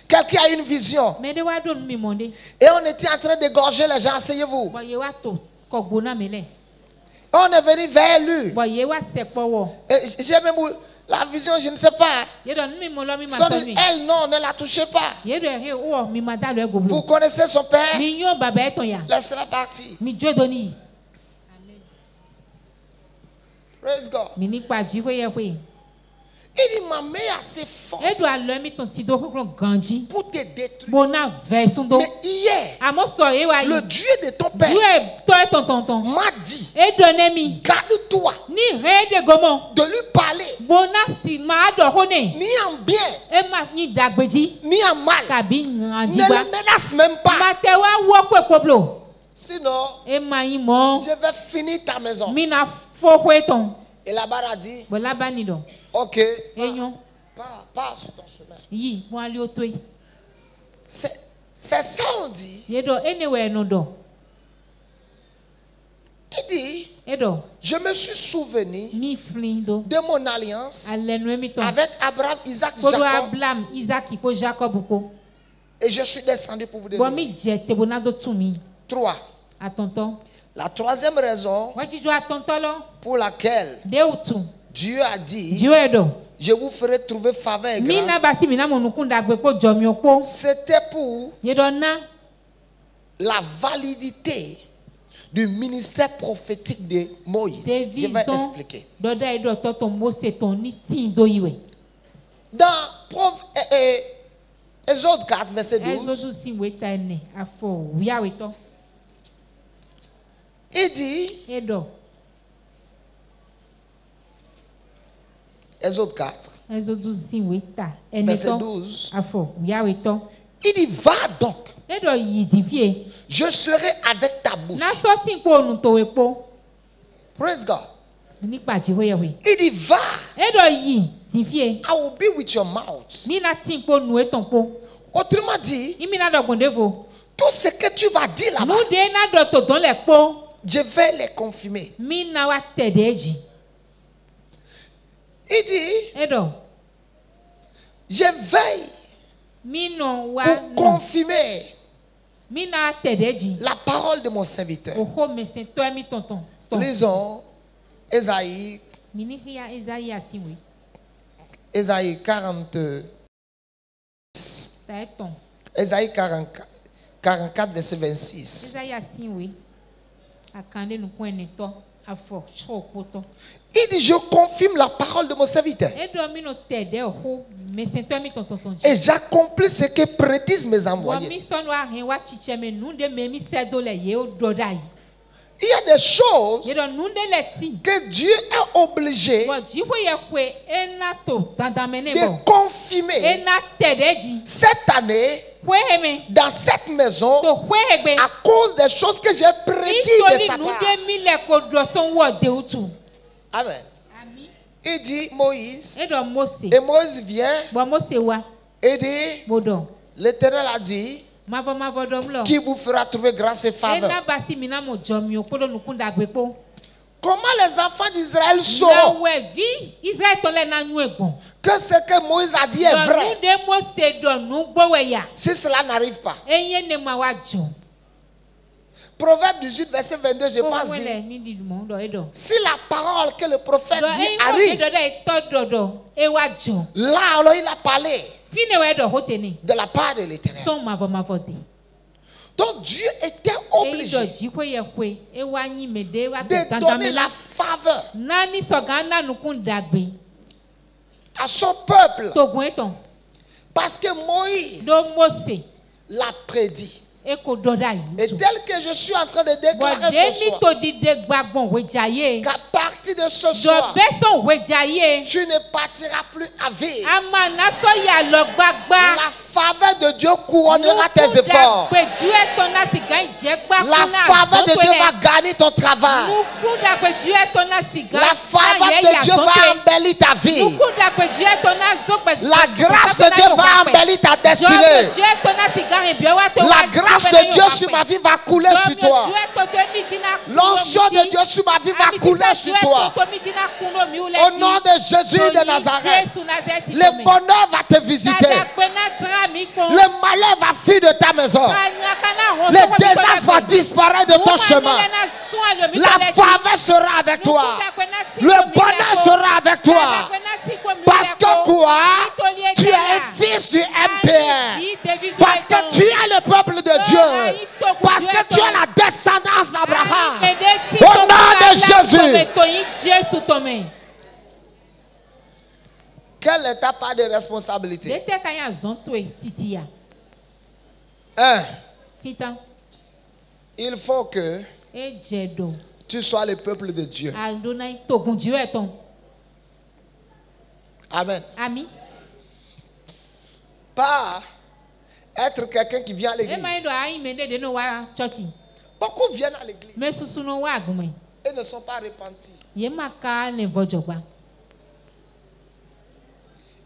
Quelqu'un a une vision. Et on était en train d'égorger les gens. Asseyez-vous. On est venu vers lui. J'ai même la vision, je ne sais pas. Elle, non, ne la touchez pas. Vous connaissez son père? Laissez-la partir. Praise God. Il dit ma mère assez forte pour te détruire. Mais hier, le Dieu de ton père m'a dit, garde-toi de lui parler ni en bien ni en mal. Ne le menace même pas. Sinon, je vais finir ta maison. Et là-bas a dit, ok, pas sur ton chemin. C'est ça on dit. Il dit, je me suis souvenu de mon alliance avec Abraham, Isaac, Jacob. Et je suis descendu pour vous délivrer. 3. La troisième raison pour laquelle Dieu a dit, je vous ferai trouver faveur et grâce. C'était pour la validité du ministère prophétique de Moïse. Je vais expliquer. Dans Exode 4, verset 12, il dit, Exode 4, verset 12, il dit, va donc, je serai avec ta bouche. Praise God. Il dit, va, I will be with your mouth. Autrement dit, tout ce que tu vas dire là-bas, je vais les confirmer. Il dit, je veille pour confirmer la parole de mon serviteur. Lisons Ésaïe 40. Ésaïe 44, verset 26. Il dit, je confirme la parole de mon serviteur. Et j'accomplis ce que prédisent mes envoyés. Il y a des choses que Dieu est obligé de confirmer cette année dans cette maison à cause des choses que j'ai prédites de sa part. Amen. Il dit Moïse, et Moïse vient et dit, l'Éternel a dit, qui vous fera trouver grâce et faveur. Comment les enfants d'Israël sauront que ce que Moïse a dit est vrai si cela n'arrive pas? Proverbe 18, verset 22, je pense, dit, si la parole que le prophète dit arrive, là alors il a parlé de la part de l'Éternel. Donc Dieu était obligé de donner la faveur à son peuple parce que Moïse l'a prédit. Et tel que je suis en train de déclarer ce soir, qu'à partir de ce soir, tu ne partiras plus à vide. La faveur de Dieu couronnera tes efforts. La faveur de Dieu va gagner ton travail. La faveur de Dieu va embellir ta vie. La grâce de Dieu va embellir ta destinée. La grâce de Dieu sur ma vie va couler sur toi. L'onction de Dieu sur ma vie va couler sur toi. Au nom de Jésus de Nazareth, le bonheur va te visiter. Le malheur va fuir de ta maison. Le désastre va disparaître de ton chemin. La faveur sera avec toi. Le bonheur sera avec toi. Parce que quoi? Tu es un fils du MPR. Parce que tu es le peuple de Dieu. Parce que tu es la descendance d'Abraham. Au nom de Jésus. Quelle est ta part de responsabilité? 1. Il faut que tu sois le peuple de Dieu. Amen. Pas être quelqu'un qui vient à l'église. Beaucoup viennent à l'église et ne sont pas repentis.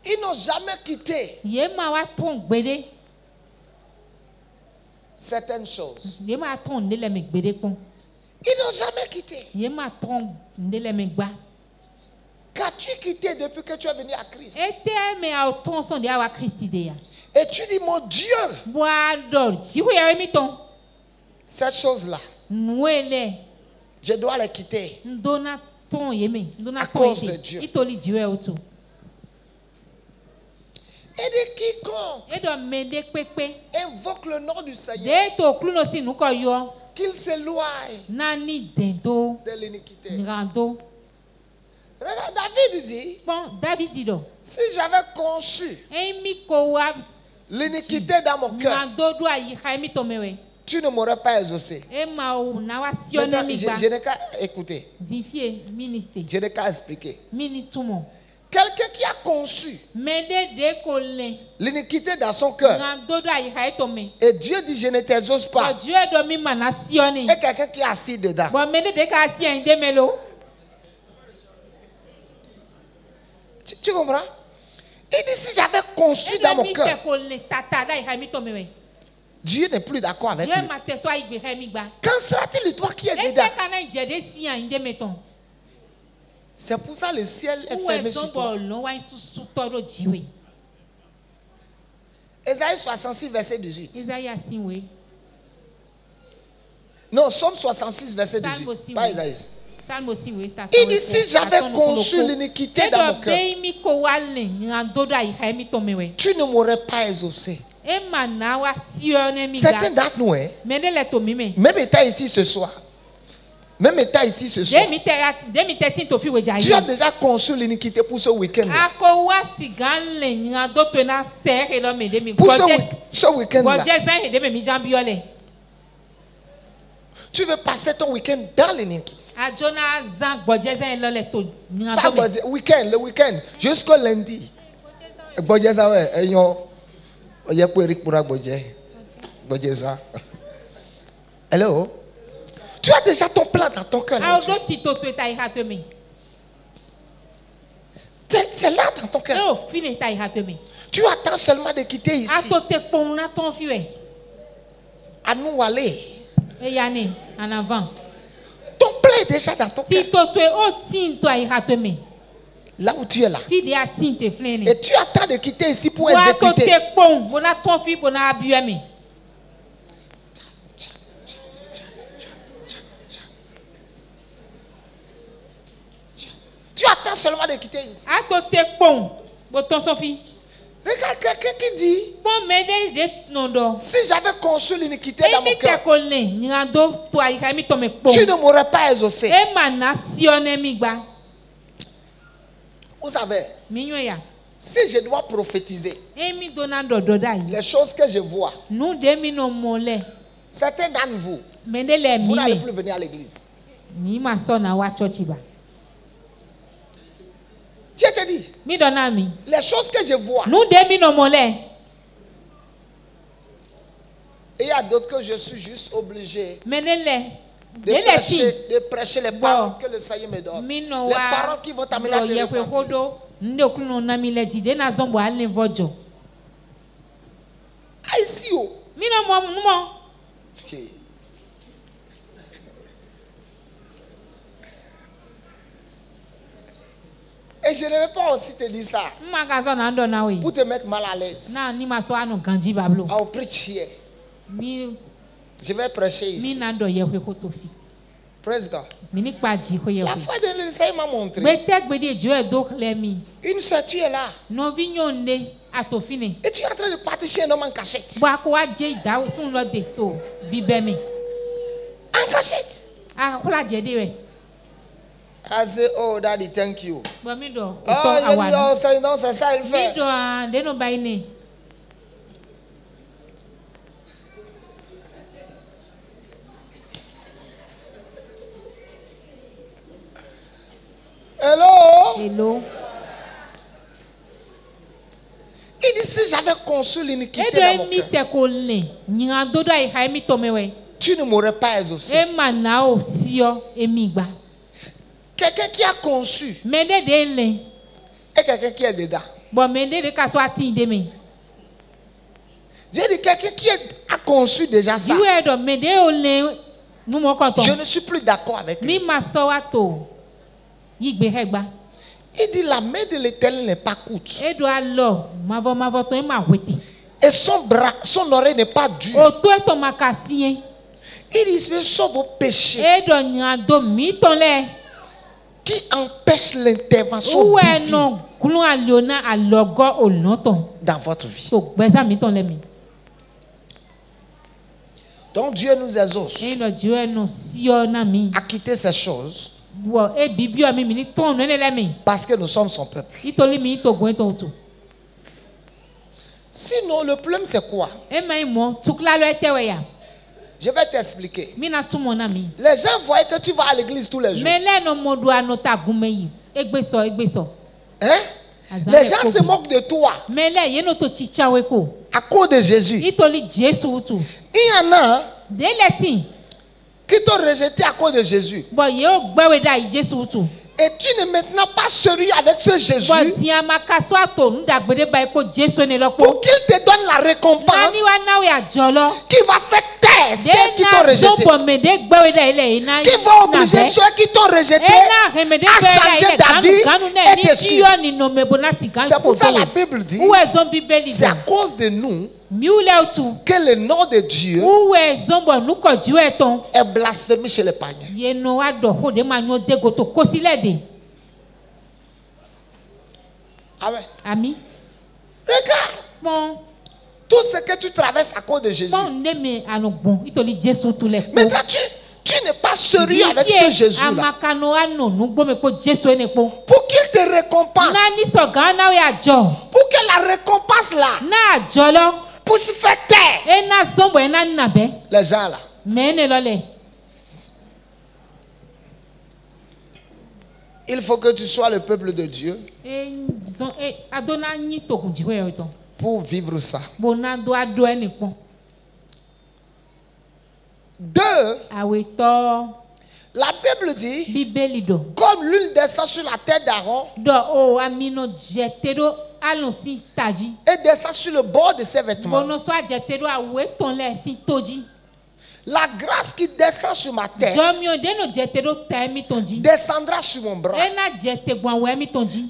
Ils n'ont jamais quitté certaines choses. Ils n'ont jamais quitté. Qu'as-tu quitté depuis que tu es venu à Christ? Et tu dis, mon Dieu, cette chose-là, je dois la quitter à cause de Dieu. Et de quiconque invoque le nom du Seigneur, qu'il s'éloigne de l'iniquité. Regarde, David dit, si j'avais conçu l'iniquité dans mon cœur, tu ne m'aurais pas exaucé. Maintenant, je n'ai qu'à écouter. Je n'ai qu'à expliquer. Quelqu'un qui a conçu l'iniquité dans son cœur, et Dieu dit je ne t'exauce pas, et quelqu'un qui est assis dedans. Tu comprends? Il dit si j'avais conçu dans mon cœur, Dieu n'est plus d'accord avec lui. Quand sera-t-il de toi qui est dedans? C'est pour ça que le ciel est fermé sur toi. Ésaïe 66, verset 18. Non, Somme 66, verset 18. Pas Ésaïe. Il dit si j'avais conçu l'iniquité dans mon cœur, tu ne m'aurais pas exaucé. Certains d'entre nous, même étant ici ce soir, tu as déjà conçu l'iniquité pour ce week-end. Pour ce week-end-là. Tu veux passer ton week-end dans l'iniquité. Pas le week-end, jusqu'au lundi. Hello? Tu as déjà ton plan dans ton cœur. C'est là dans ton cœur. Tu attends seulement de quitter ici. À nous aller. En avant. Ton plan est déjà dans ton cœur. Là où tu es là. Et tu attends de quitter ici pour exécuter. Tu attends seulement de quitter ici. Regarde quelqu'un qui dit si j'avais conçu l'iniquité dans mon cœur, tu ne m'aurais pas exaucé. Vous savez, si je dois prophétiser les choses que je vois, certains d'entre vous, vous n'allez plus venir à l'église. Je te dis, les choses que je vois, et il y a d'autres que je suis juste obligé de prêcher les paroles que le Seigneur me donne. Les paroles qui vont t'amener à te repentir. Ici, et je ne vais pas aussi te dire ça pour te mettre mal à l'aise. I'll preach here. Je vais prêcher ici. Praise God. La foi de l'Église m'a montré. Une soeur, tu es là. Et tu es en train de partir chez un homme en cachette. En cachette. I say, oh, Daddy, thank you. Oh, non, c'est ça, il fait. Hello? Hello? Il dit, si j'avais conçu l'iniquité dans mon cœur, tu ne m'aurais pas exaucé. Quelqu'un qui a conçu et quelqu'un qui est dedans. J'ai dit quelqu'un qui a conçu déjà ça. Je ne suis plus d'accord avec lui. Il dit la main de l'Éternel n'est pas courte. Et son oreille n'est pas dure. Il dit, je sauve vos péchés. Qui empêche l'intervention divine dans votre vie. Donc Dieu nous exauce à quitter ces choses parce que nous sommes son peuple. Sinon, le problème c'est quoi? Je vais t'expliquer. Les gens voient que tu vas à l'église tous les jours. Hein? Les gens se moquent de toi à cause de Jésus. Il y en a qui t'ont rejeté à cause de Jésus. Et tu n'es maintenant pas sérieux avec ce Jésus pour qu'il te donne la récompense qui va faire taire ceux qui t'ont rejeté, qui va obliger ceux qui t'ont rejeté à changer d'avis et de suivre. C'est pour ça que la Bible dit, c'est à cause de nous que le nom de Dieu est blasphémé chez les païens. Amen. Amen. Regarde. Bon. Tout ce que tu traverses à cause de Jésus. Maintenant, tu n'es pas sérieux avec ce Jésus-là. Pour qu'il te récompense. Pour que la récompense là puisse faire taire les gens là. Il faut que tu sois le peuple de Dieu pour vivre ça. Deux, la Bible dit, comme l'huile descend sur la tête d'Aaron et descend sur le bord de ses vêtements, la grâce qui descend sur ma tête descendra sur mon bras,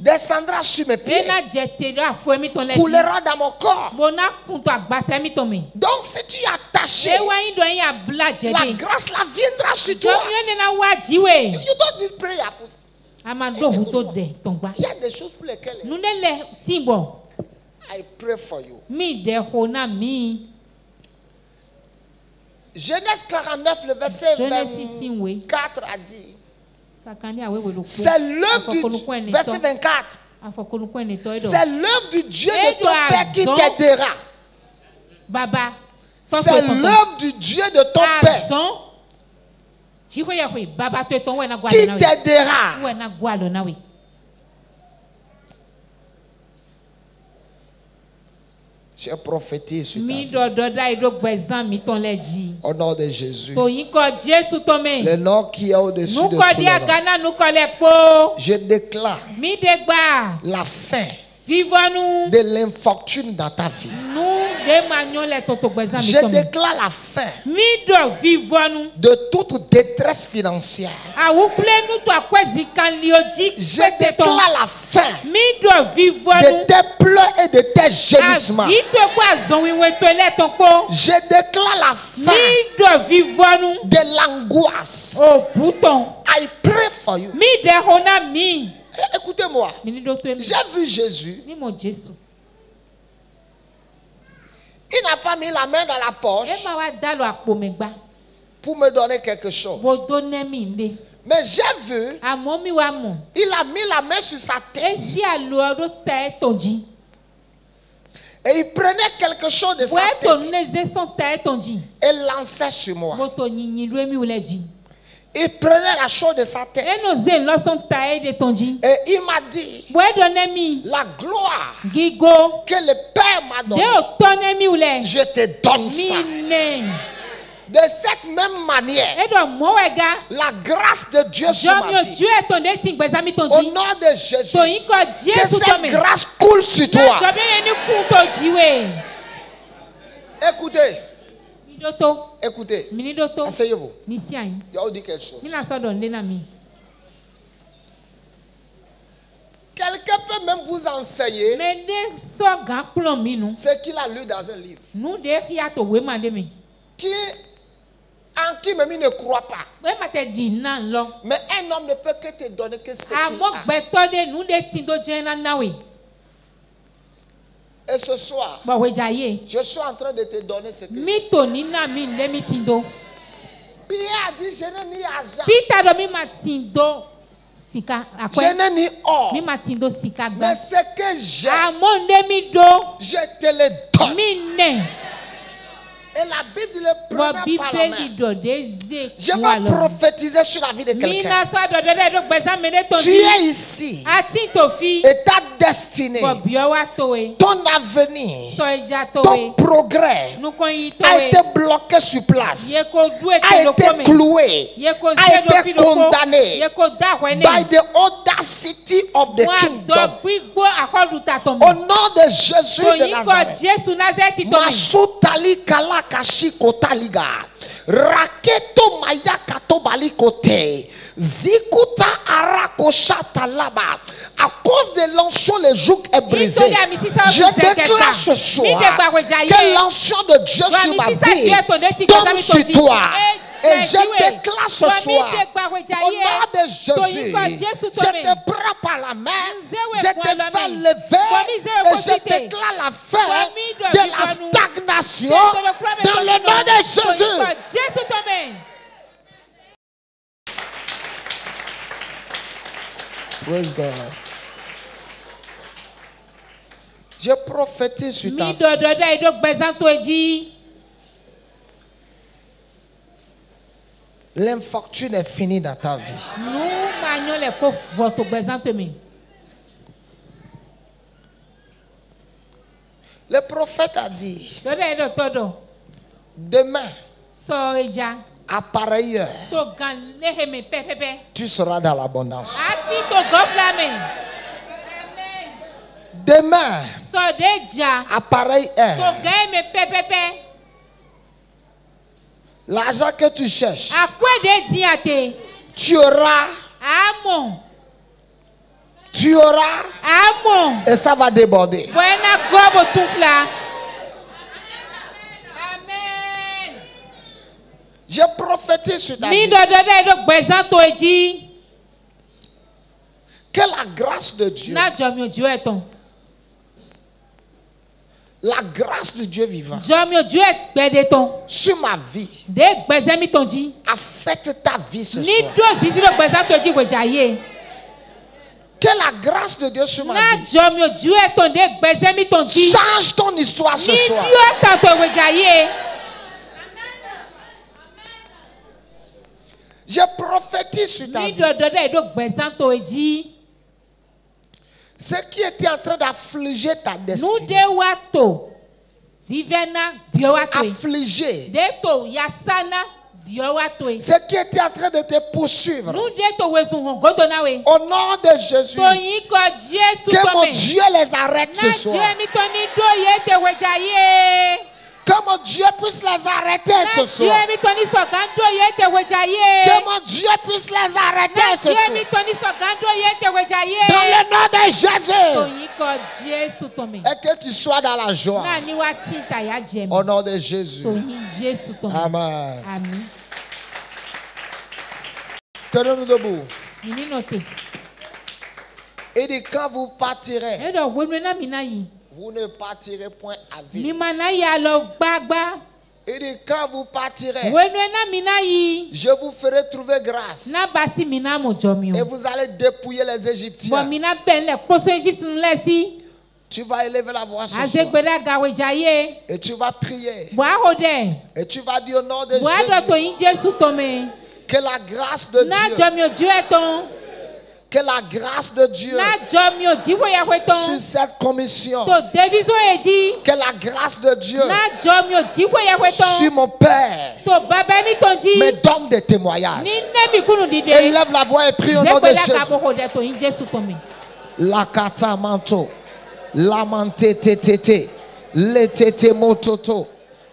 descendra sur mes pieds, coulera dans mon corps. Donc si tu es attaché, la grâce la viendra sur toi. You don't need prayer pour ça. Il y a des choses pour lesquelles I pray for you. Genèse 49, le verset 24 a dit, c'est l'œuvre du verset 24. C'est l'œuvre du Dieu de ton père qui t'aidera. C'est l'œuvre du Dieu de ton père qui t'aidera. J'ai prophétisé sur ta vie. Au nom de Jésus. Le nom qui est au-dessus de tout le nom. Je déclare la fin de l'infortune dans ta vie. Je déclare la fin de toute détresse financière. Je déclare la fin de tes pleurs et de tes gémissements. Je déclare la fin de l'angoisse. I pray for you. Écoutez-moi, j'ai vu Jésus. Il n'a pas mis la main dans la poche pour me donner quelque chose. Mais j'ai vu, il a mis la main sur sa tête et il prenait quelque chose de sa tête et lançait sur moi. Il prenait la chose de sa tête. Et il m'a dit, la gloire que le Père m'a donnée, je te donne ça. De cette même manière, la grâce de Dieu sur ma vie, au nom de Jésus, que cette grâce coule sur toi. Écoutez. Écoutez, asseyez-vous. Je vais vous dire quelque chose. Quelqu'un peut même vous enseigner ce qu'il a lu dans un livre. En qui même il ne croit pas. Mais un homme ne peut que te donner que ce qu'il a. Et ce soir, je suis en train de te donner ce que Pierre a dit, je n'ai ni argent. Je n'ai ni or. Mais ce que j'ai, je te le donne. Et la Bible le prend par la main. Je vais prophétiser sur la vie de quelqu'un. Tu es ici. Et ta destinée, ton avenir, ton progrès a été bloqué sur place, a été cloué, a été condamné by the audacity of the kingdom. Au nom de Jésus de Nazareth, Masutali Kala Kashikotaliga Raketo Mayakato Balikote Zikuta Arakoshata Laba. À cause de l'onction, le joug est brisé. Je déclare ce soir que l'onction de Dieu sur ma vie tombe sur toi. Et je déclare ce soir, au nom de Jésus, je te prends par la main, je te fais lever et je déclare la fin de la stagnation dans le nom de Jésus. Praise God. Je prophétise sur ta vie. L'infortune est finie dans ta vie. Le prophète a dit, demain, à pareille heure, tu seras dans l'abondance. Demain, à pareille heure, l'argent que tu cherches, tu auras. Tu auras. Et ça va déborder. Amen. Je prophétise sur ta vie. Que la grâce de Dieu, la grâce de Dieu vivant sur ma vie affecte ta vie ce soir. Que la grâce de Dieu sur ma vie change ton histoire ce soir. Je prophétise sur ta vie. Ce qui était en train d'affliger ta destinée. Affliger. Ce qui était en train de te poursuivre. Au nom de Jésus. Que mon Dieu les arrête ce soir. Que mon Dieu puisse les arrêter ce soir. Que mon Dieu puisse les arrêter ce soir. Dans le nom de Jésus. Et que tu sois dans la joie. Au nom de Jésus. Amen. Tenons-nous debout. Il dit quand vous partirez, vous ne partirez point à vide. Il dit quand vous partirez, je vous ferai trouver grâce. Et vous allez dépouiller les Égyptiens. Tu vas élever la voix ce soir. Et tu vas prier. Et tu vas dire au nom de Jésus. Que la grâce de Dieu. Que la grâce de Dieu sur cette commission. Que la grâce de Dieu sur mon Père me donne des témoignages. Élève la voix et prie au nom de Jésus. La kata manto, la mante tete, le tete mototo,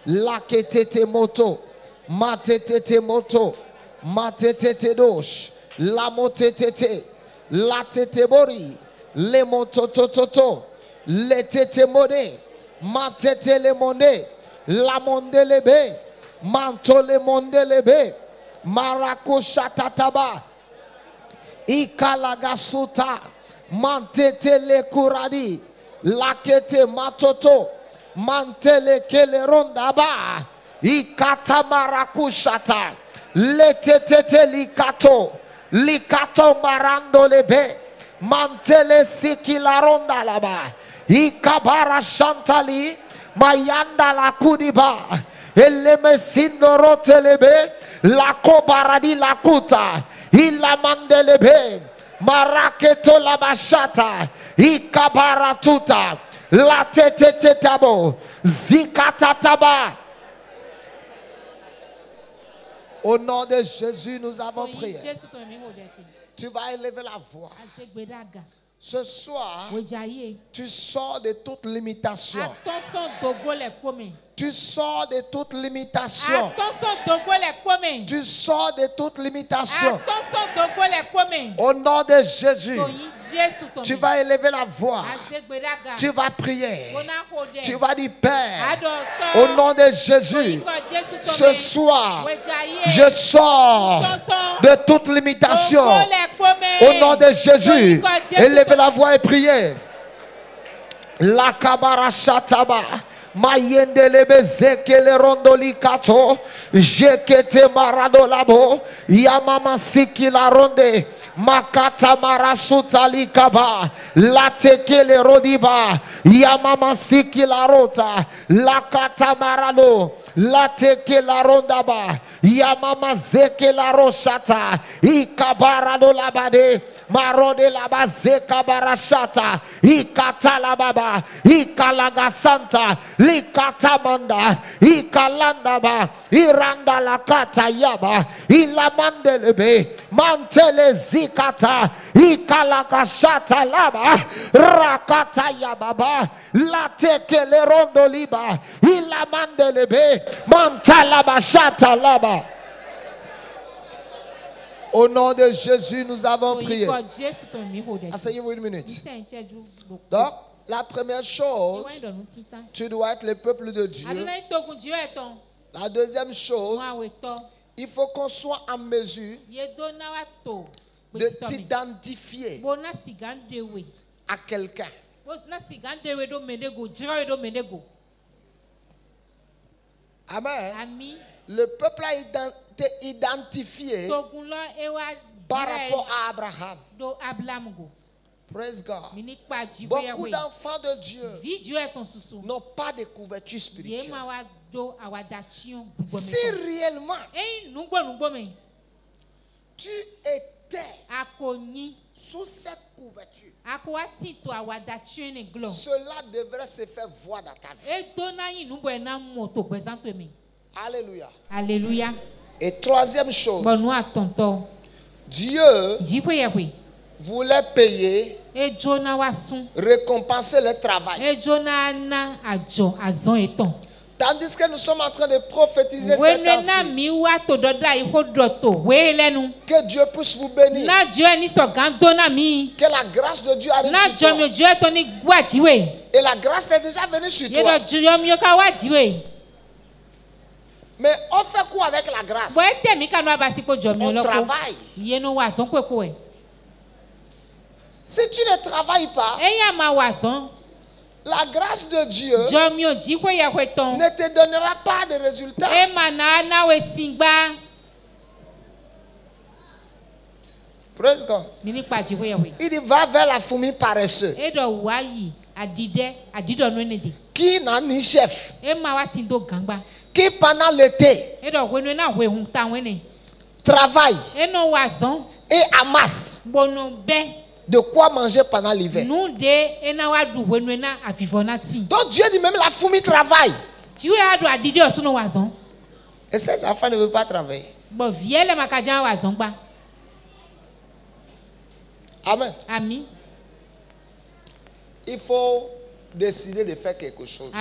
la ketete moto, ma tete moto, ma tete dosh, la mote tete. La tetebori, le mototototo, le tete mode, mantete le monde, la monde lebe, manto le monde lebe, marakusha tataba, ikalagasuta, mantete le kuradi, lakete matoto, mantele kele rondaba, ikata marakushata, le tete likato, likato marando lebe, mantele siki la ronda laba, ikabara shantali, mayanda la kudiba, ele mesindo rotelebe, la kobaradi la kuta, ila mandelebe, maraketo la bashata, ikabara tuta, la tete tabo, zikatataba. Au nom de Jésus, nous avons prié. Tu vas élever la voix. Ce soir, tu sors de toute limitation. Tu sors de toute limitation. Tu sors de toute limitation. Au nom de Jésus, tu vas élever la voix. Tu vas prier. Tu vas dire, Père, au nom de Jésus, ce soir, je sors de toute limitation. Au nom de Jésus, élevez la voix et priez. La kabara shataba. Mayende lebe zekele rondoli kato, jekete marado labo, yamama siki la ronde, makata marasuta likaba, la tekele rodiba, yamama siki la rota, la kata marado, la teke la rondaba, yamama zeke la roshata, ikabarado labade, marode laba zeka barashata, ikata lababa, ikalaga santa, likatamanda, ikalandaba, iranda lakata yaba, ilamandelebe, mantele zikata, ikalakashata laba, rakata yababa, lateke le rondo liba, ilamandelebe, mantalaba shata laba. Au nom de Jésus, nous avons prié. Asseyez-vous une minute. Donc, la première chose, tu dois être le peuple de Dieu. La deuxième chose, il faut qu'on soit en mesure de t'identifier à quelqu'un. Amen. Le peuple a été identifié par rapport à Abraham. Praise God. Beaucoup d'enfants de Dieu n'ont pas de couverture spirituelle. Si réellement tu étais sous cette couverture, cela devrait se faire voir dans ta vie. Alléluia. Alléluia. Et troisième chose, Dieu voulait payer, récompenser le travail. Tandis que nous sommes en train de prophétiser cette année, que Dieu puisse vous bénir, que la grâce de Dieu arrive sur toi. Et la grâce est déjà venue sur toi. Mais on fait quoi avec la grâce? On travaille. Si tu ne travailles pas, la grâce de Dieu ne te donnera pas de résultats. Praise God. Il va vers la fourmi paresseuse qui n'a ni chef, qui pendant l'été travaille et amasse de quoi manger pendant l'hiver. Donc Dieu dit même la fourmi travaille. Et ces enfants ne veulent pas travailler. Amen. Amen. Il faut décider de faire quelque chose.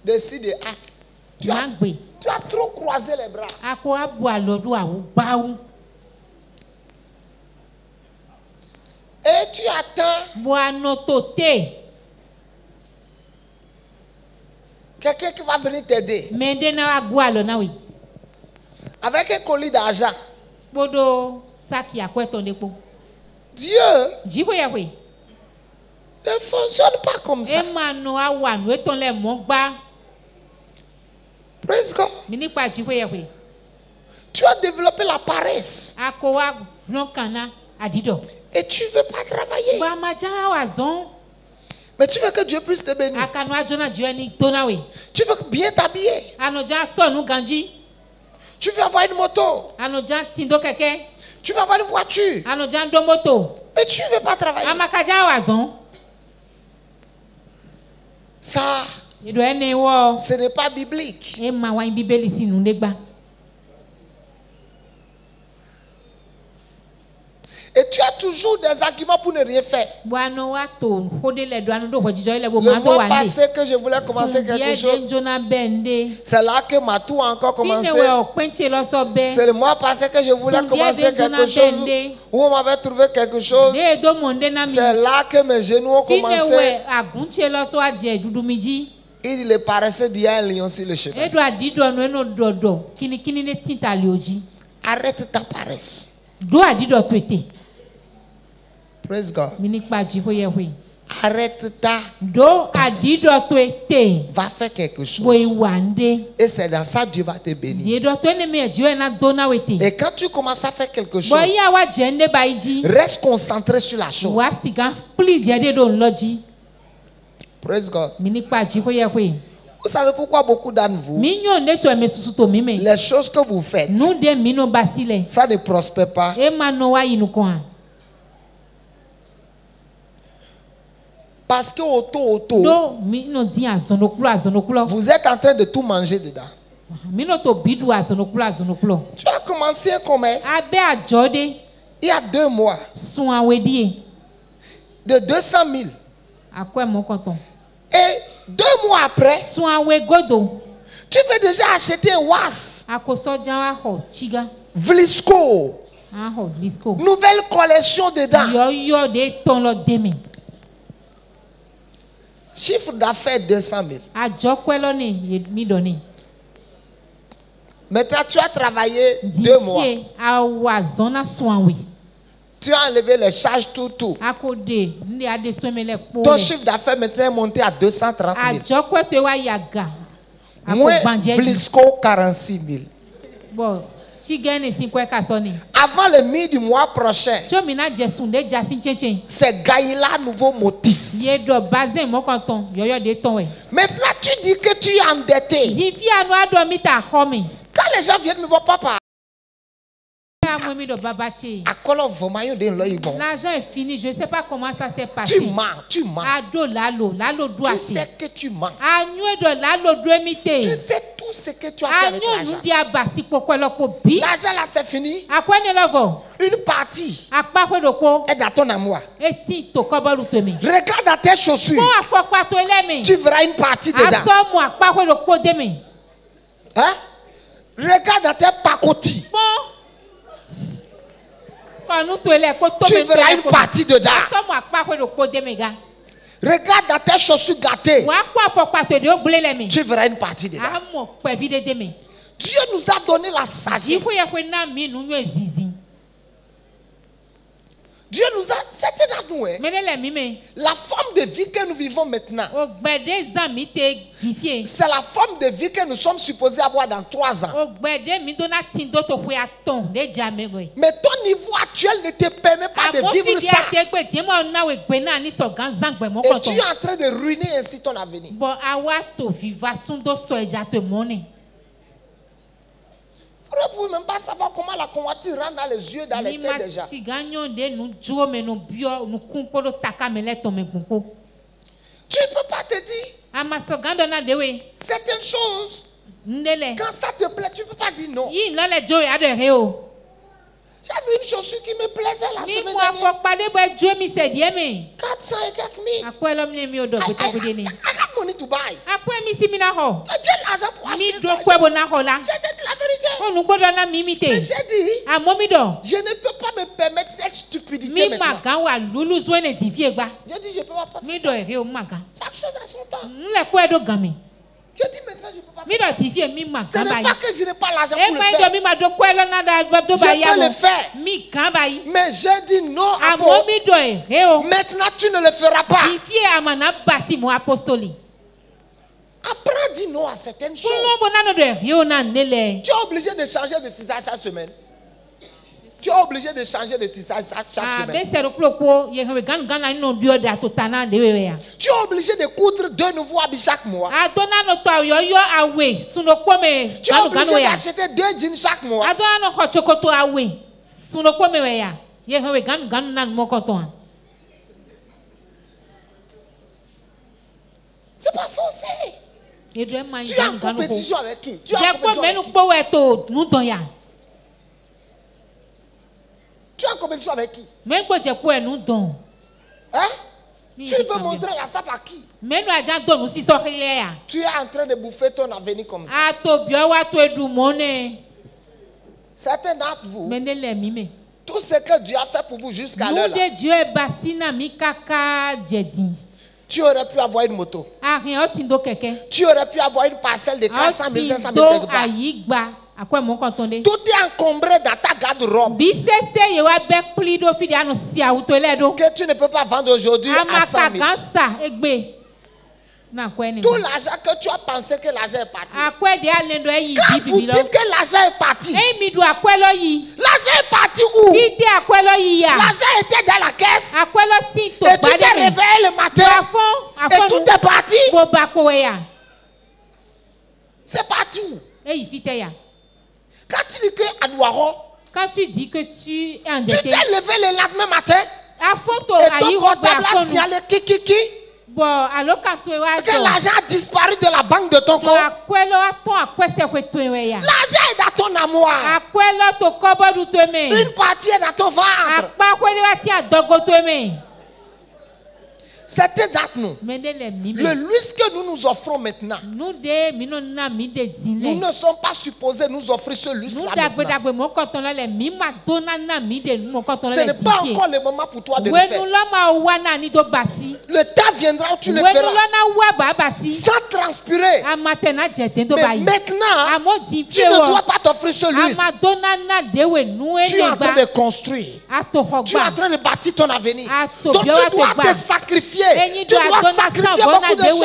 Décider. Tu as trop croisé les bras. Et tu attends quelqu'un qui va venir t'aider. Avec un colis d'argent. Dieu ne fonctionne pas comme ça. Praise God. Tu as développé la paresse. Et tu ne veux pas travailler. Mais tu veux que Dieu puisse te bénir. Tu veux bien t'habiller. Tu veux avoir une moto. Tu veux avoir une voiture. Mais tu ne veux pas travailler. Ça, ce n'est pas biblique. Et tu as toujours des arguments pour ne rien faire. Le mois passé que je voulais commencer quelque chose, c'est là que ma tour a encore commencé. C'est le mois passé que je voulais commencer quelque chose, où on m'avait trouvé quelque chose. C'est là que mes genoux ont commencé. Il est paresseux d'y aller un lion sur le chemin. Arrête ta paresse. Praise God. Arrête ta paresse. Va faire quelque chose. Et c'est dans ça que Dieu va te bénir. Et quand tu commences à faire quelque chose, reste concentré sur la chose. Praise God. Vous savez pourquoi beaucoup d'entre vous, les choses que vous faites, ça ne prospère pas. Parce que vous êtes en train de tout manger dedans. Tu as commencé un commerce il y a 2 mois de 200 000. Et 2 mois après, tu peux déjà acheter un WAS. Vlisco. Nouvelle collection dedans. Chiffre d'affaires 200 000. Maintenant, tu as travaillé 2 mois. Tu as enlevé les charges, tout. Ton chiffre d'affaires maintenant est monté à 230 000. Moins Vlisco 46 000. Avant le mi du mois prochain, c'est Gaïla nouveau motif. Maintenant tu dis que tu es endetté. Quand les gens viennent me voir, papa, l'argent est fini, je ne sais pas comment ça s'est passé. Tu mens. Tu sais que tu mens. Tu sais tout ce que tu as fait avec l'argent. L'argent là c'est fini. Une partie est dans ton amour. Regarde dans tes chaussures. Tu verras une partie dedans. Hein? Regarde dans tes pacotis. Tu verras une partie dedans. Regarde dans tes chaussures gâtées. Tu verras une partie dedans. Dieu nous a donné la sagesse. Dieu nous a, c'était dans nous. La forme de vie que nous vivons maintenant, c'est la forme de vie que nous sommes supposés avoir dans 3 ans. Mais ton niveau actuel ne te permet pas de vivre ça. Et tu es en train de ruiner ainsi ton avenir. Vous ne pouvez même pas savoir comment la convoitise rentre dans les yeux, dans les têtes des gens. Tu ne peux pas te dire certaines choses. Quand ça te plaît, tu ne peux pas dire non. J'avais une chaussure qui me plaisait la semaine dernière. 400 et quelques mille. I have money to buy. J'ai l'argent pour acheter ça. J'ai dit la vérité. Mais j'ai dit, je ne peux pas me permettre cette stupidité. stupidité maintenant. Je dis, je ne peux pas faire ça. Chaque chose a son temps. Je dis maintenant, je ne peux pas faire ça. Ce n'est pas que je n'ai pas l'argent pour le faire. Je peux le faire. Mais j'ai dit non à Paul. Maintenant, tu ne le feras pas. Apprends à dire non à certaines choses. Tu es obligé de changer de tissage chaque semaine. Tu es obligé de changer de tissage chaque semaine. Tu es obligé de coudre 2 nouveaux habits chaque mois. Tu es obligé d'acheter 2 jeans chaque mois. C'est pas forcé. Tu es en compétition avec qui? Tu es en compétition avec qui? Hein? Tu veux montrer la sape à qui? Tu es en train de bouffer ton avenir comme ça. Certains d'entre vous, tout ce que Dieu a fait pour vous jusqu'à l'heure là, tu aurais pu avoir une moto. Tu aurais pu avoir une parcelle de 400 000, 500 000 quelque part. Tout est encombré dans ta garde-robe que tu ne peux pas vendre aujourd'hui à 100 000. Tout l'argent que tu as pensé que l'argent est parti. Quand vous dites que l'argent est parti, l'argent est parti où? L'argent était dans la caisse. Et tu t'es réveillé le matin et tout est parti. C'est parti où? Quand tu dis que tu es endetté, tu t'es levé le lendemain matin et ton portable a signalé qui? Que l'argent a disparu de la banque de ton compte. L'argent est dans ton armoire. Une partie est dans ton ventre. Certains d'entre nous, le luxe que nous nous offrons maintenant, nous ne sommes pas supposés nous offrir ce luxe-là maintenant. Ce n'est pas encore le moment pour toi de le faire. Le temps viendra où tu le feras sans transpirer. Mais maintenant, tu ne dois pas t'offrir ce luxe. Tu es en train de construire. Tu es en train de bâtir ton avenir. Donc tu dois te sacrifier. Tu dois sacrifier beaucoup de choses.